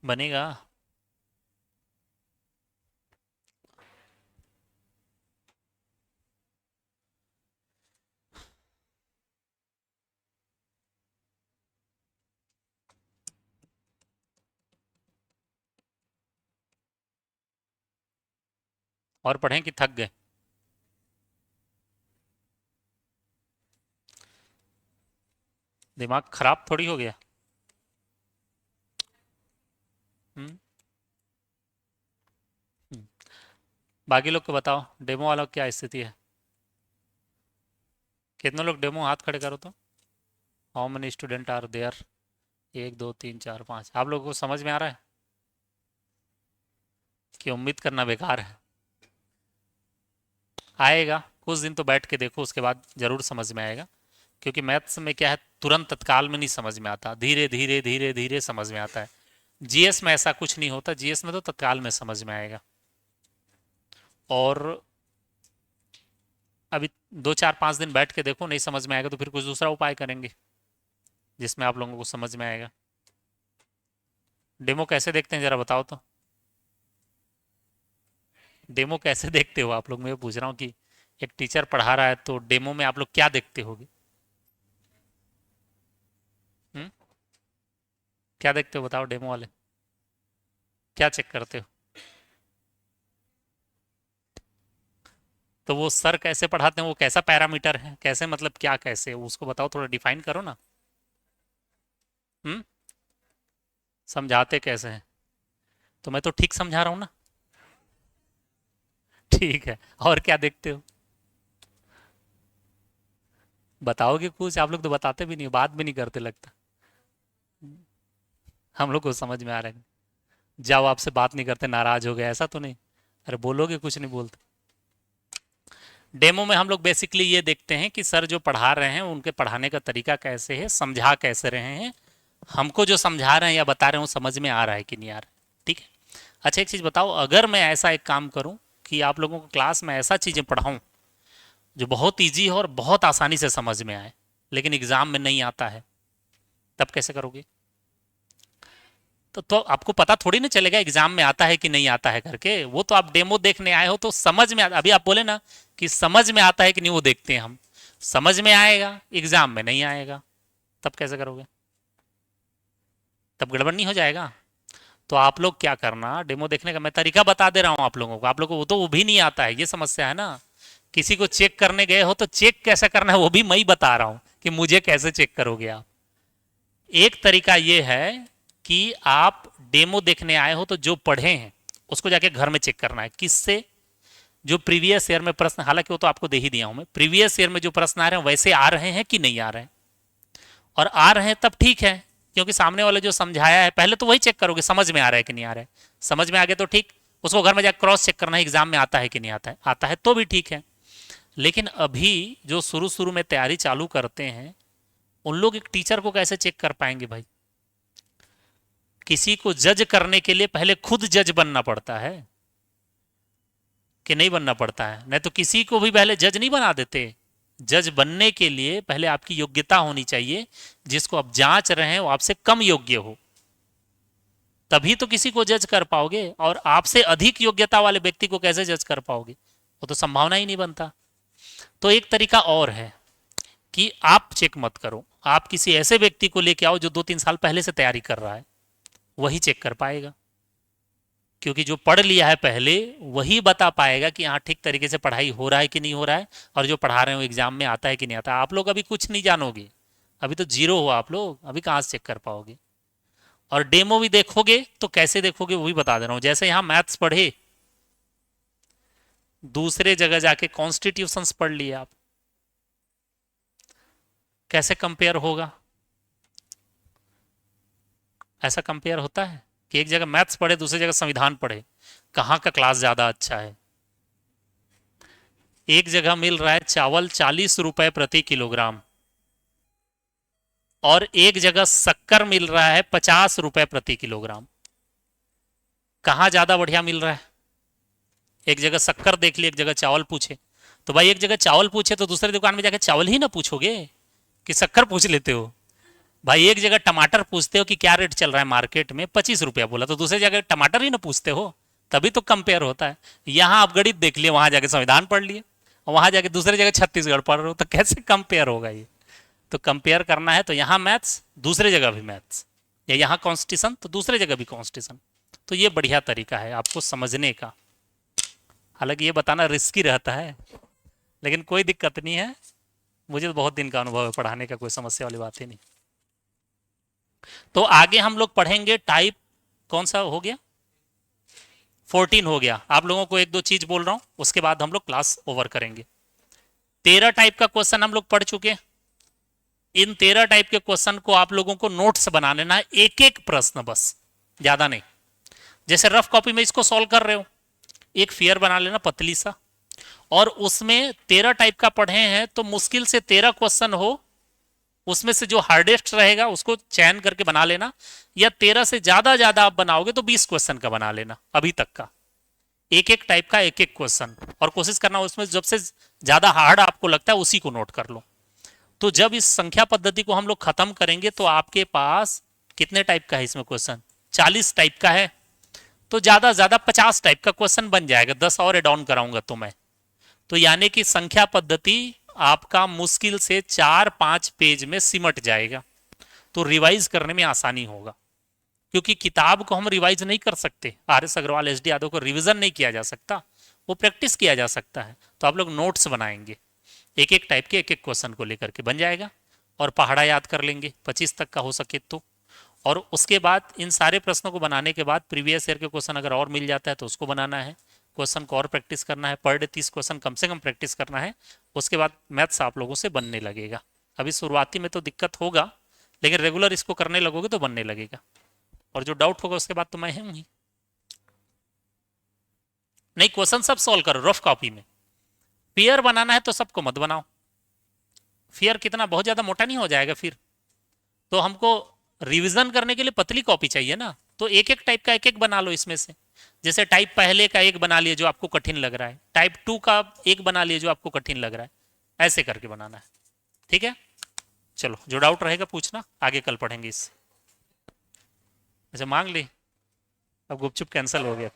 बनेगा? और पढ़ें कि थक गए? दिमाग खराब थोड़ी हो गया। हम्म। हम्म। बाकी लोग को बताओ, डेमो वालों की क्या स्थिति है? कितने लोग डेमो? हाथ खड़े करो तो। How many student are there? 1 2 3 4 5। आप लोगों को समझ में आ रहा है कि उम्मीद करना बेकार है? आएगा, कुछ दिन तो बैठ के देखो, उसके बाद जरूर समझ में आएगा। क्योंकि मैथ्स में क्या है, तुरंत तत्काल में नहीं समझ में आता, धीरे धीरे धीरे धीरे समझ में आता है। जीएस में ऐसा कुछ नहीं होता, जीएस में तो तत्काल में समझ में आएगा। और अभी 2 4 5 दिन बैठ के देखो, नहीं समझ में आएगा तो फिर कुछ दूसरा उपाय करेंगे जिसमें आप लोगों को समझ में आएगा। डेमो कैसे देखते हैं जरा बताओ तो। डेमो कैसे देखते हो आप लोग? मैं पूछ रहा हूँ कि एक टीचर पढ़ा रहा है तो डेमो में आप लोग क्या देखते होगे? हम्म? क्या देखते हो बताओ, डेमो वाले क्या चेक करते हो? तो वो सर कैसे पढ़ाते हैं, वो कैसा पैरामीटर है, कैसे मतलब क्या, कैसे उसको बताओ, थोड़ा डिफाइन करो ना। हम्म? समझाते कैसे हैं? तो मैं तो ठीक समझा रहा हूँ ना। ठीक है, और क्या देखते हो? बताओगे कुछ? आप लोग तो बताते भी नहीं, बात भी नहीं करते लगता। हम लोग को समझ में आ रहा है। जाओ, आपसे बात नहीं करते, नाराज हो गए, ऐसा तो नहीं? अरे बोलोगे, कुछ नहीं बोलते। डेमो में हम लोग बेसिकली ये देखते हैं कि सर जो पढ़ा रहे हैं उनके पढ़ाने का तरीका कैसे है, समझा कैसे रहे हैं, हमको जो समझा रहे हैं या बता रहे हैं वो समझ में आ रहा है कि नहीं आ रहा है। ठीक है। अच्छा एक चीज़ बताओ, अगर मैं ऐसा एक काम करूं कि आप लोगों को क्लास में ऐसा चीज़ें पढ़ाऊं जो बहुत ईजी हो और बहुत आसानी से समझ में आए, लेकिन एग्जाम में नहीं आता है, तब कैसे करोगे? तो आपको पता थोड़ी ना चलेगा एग्जाम में आता है कि नहीं आता है करके। वो तो आप डेमो देखने आए हो तो समझ में अभी आप बोले ना कि समझ में आता है कि नहीं, वो देखते हैं हम। समझ में आएगा, एग्जाम में नहीं आएगा, तब कैसे करोगे? तब गड़बड़ नहीं हो जाएगा? तो आप लोग क्या करना, डेमो देखने का मैं तरीका बता दे रहा हूँ आप लोगों को। आप लोगों को वो भी नहीं आता है, ये समस्या है ना। किसी को चेक करने गए हो तो चेक कैसे करना है वो भी मैं ही बता रहा हूँ कि मुझे कैसे चेक करोगे आप। एक तरीका ये है कि आप डेमो देखने आए हो तो जो पढ़े हैं उसको जाके घर में चेक करना है। किससे? जो प्रीवियस ईयर में प्रश्न, हालांकि वो तो आपको दे ही दिया हूं मैं, प्रीवियस ईयर में जो प्रश्न आ रहे हैं वैसे आ रहे हैं कि नहीं आ रहे हैं। और आ रहे हैं तब ठीक है, क्योंकि सामने वाले जो समझाया है पहले तो वही चेक करोगे समझ में आ रहा है कि नहीं आ रहा है। समझ में आ गया तो ठीक, उसको घर में जाकर क्रॉस चेक करना है एग्जाम में आता है कि नहीं आता है। आता है तो भी ठीक है। लेकिन अभी जो शुरू शुरू में तैयारी चालू करते हैं उन लोग एक टीचर को कैसे चेक कर पाएंगे भाई? किसी को जज करने के लिए पहले खुद जज बनना पड़ता है कि नहीं बनना पड़ता है? नहीं तो किसी को भी पहले जज नहीं बना देते। जज बनने के लिए पहले आपकी योग्यता होनी चाहिए, जिसको आप जांच रहे हैं वो आपसे कम योग्य हो, तभी तो किसी को जज कर पाओगे। और आपसे अधिक योग्यता वाले व्यक्ति को कैसे जज कर पाओगे? वो तो संभावना ही नहीं बनता। तो एक तरीका और है कि आप चेक मत करो, आप किसी ऐसे व्यक्ति को लेके आओ जो 2-3 साल पहले से तैयारी कर रहा है, वही चेक कर पाएगा। क्योंकि जो पढ़ लिया है पहले वही बता पाएगा कि हाँ ठीक तरीके से पढ़ाई हो रहा है कि नहीं हो रहा है, और जो पढ़ा रहे हो एग्जाम में आता है कि नहीं आता। आप लोग अभी कुछ नहीं जानोगे, अभी तो जीरो हो आप लोग, अभी कहाँ से चेक कर पाओगे? और डेमो भी देखोगे तो कैसे देखोगे वो भी बता दे रहा हूँ। जैसे यहाँ मैथ्स पढ़े, दूसरे जगह जाके कॉन्स्टिट्यूशंस पढ़ लिए आप, कैसे कंपेयर होगा? ऐसा कंपेयर होता है कि एक जगह मैथ्स पढ़े दूसरी जगह संविधान पढ़े, कहाँ का क्लास ज्यादा अच्छा है? एक जगह मिल रहा है चावल 40 रुपए प्रति किलोग्राम, और एक जगह शक्कर मिल रहा है 50 रुपए प्रति किलोग्राम। कहाँ ज्यादा बढ़िया मिल रहा है? एक जगह शक्कर देख ली, एक जगह चावल पूछे। तो भाई एक जगह चावल पूछे तो दूसरी दुकान में जाकर चावल ही ना पूछोगे कि शक्कर पूछ लेते हो? भाई एक जगह टमाटर पूछते हो कि क्या रेट चल रहा है मार्केट में, 25 रुपया बोला, तो दूसरी जगह टमाटर ही ना पूछते हो, तभी तो कंपेयर होता है। यहाँ आप गणित देख लिए, वहां जाके संविधान पढ़ लिए, और वहां जाके दूसरी जगह छत्तीसगढ़ पढ़ रहे हो, तो कैसे कंपेयर होगा ये? तो कंपेयर करना है तो यहाँ मैथ्स, दूसरे जगह भी मैथ्स, या यहाँ कॉन्स्टिट्यूशन तो दूसरे जगह भी कॉन्स्टिट्यूशन। तो ये बढ़िया तरीका है आपको समझने का। हालांकि ये बताना रिस्की रहता है, लेकिन कोई दिक्कत नहीं है, मुझे तो बहुत दिन का अनुभव है पढ़ाने का, कोई समस्या वाली बात ही नहीं। तो आगे हम लोग पढ़ेंगे टाइप, कौन सा हो गया? 14 हो गया। आप लोगों को एक दो चीज बोल रहा हूं, उसके बाद हम लोग क्लास ओवर करेंगे। 13 टाइप का क्वेश्चन हम लोग पढ़ चुके हैं। इन 13 टाइप के क्वेश्चन को आप लोगों को नोट्स बना लेना है, एक एक प्रश्न बस, ज्यादा नहीं। जैसे रफ कॉपी में इसको सॉल्व कर रहे हो, एक फियर बना लेना पतली सा, और उसमें 13 टाइप का पढ़े हैं तो मुश्किल से 13 क्वेश्चन हो, उसमें से जो हार्डेस्ट रहेगा उसको चयन करके बना लेना, या 13 से ज्यादा आप बनाओगे तो 20 क्वेश्चन का बना लेना अभी तक का, एक एक टाइप का एक एक क्वेश्चन। और कोशिश करना उसमें जब से ज्यादा हार्ड आपको लगता है उसी को नोट कर लो। तो जब इस संख्या पद्धति को हम लोग खत्म करेंगे तो आपके पास कितने टाइप का है इसमें क्वेश्चन? 40 टाइप का है, तो ज्यादा 50 टाइप का क्वेश्चन बन जाएगा, 10 और एड ऑन कराऊंगा तो मैं। तो यानी कि संख्या पद्धति आपका मुश्किल से 4-5 पेज में सिमट जाएगा, तो रिवाइज करने में आसानी होगा। क्योंकि किताब को हम रिवाइज नहीं कर सकते, R S Agarwal S D Yadav को रिविजन नहीं किया जा सकता, वो प्रैक्टिस किया जा सकता है। तो आप लोग नोट्स बनाएंगे, एक एक टाइप के एक एक क्वेश्चन को लेकर के बन जाएगा, और पहाड़ा याद कर लेंगे 25 तक का हो सके तो। और उसके बाद इन सारे प्रश्नों को बनाने के बाद प्रीवियस ईयर के क्वेश्चन अगर और मिल जाता है तो उसको बनाना है, क्वेश्चन को और प्रैक्टिस करना है, पर डे 30 क्वेश्चन कम से कम प्रैक्टिस करना है। उसके बाद मैथ्स आप लोगों से बनने लगेगा। अभी शुरुआती में तो दिक्कत होगा, लेकिन रेगुलर इसको करने लगोगे तो बनने लगेगा। और जो डाउट होगा उसके बाद तो मैं हूं ही। नहीं, क्वेश्चन सब सॉल्व करो रफ कॉपी में। पेयर बनाना है तो सबको मत बनाओ, फियर कितना बहुत ज्यादा मोटा नहीं हो जाएगा फिर। तो हमको रिवीजन करने के लिए पतली कॉपी चाहिए ना, तो एक एक टाइप का एक एक बना लो इसमें से। जैसे टाइप पहले का एक बना लिए जो आपको कठिन लग रहा है, टाइप 2 का एक बना लिए जो आपको कठिन लग रहा है, ऐसे करके बनाना है। ठीक है, चलो जो डाउट रहेगा पूछना, आगे कल पढ़ेंगे इससे। अच्छा मांग ली, अब गुपचुप कैंसिल हो गया।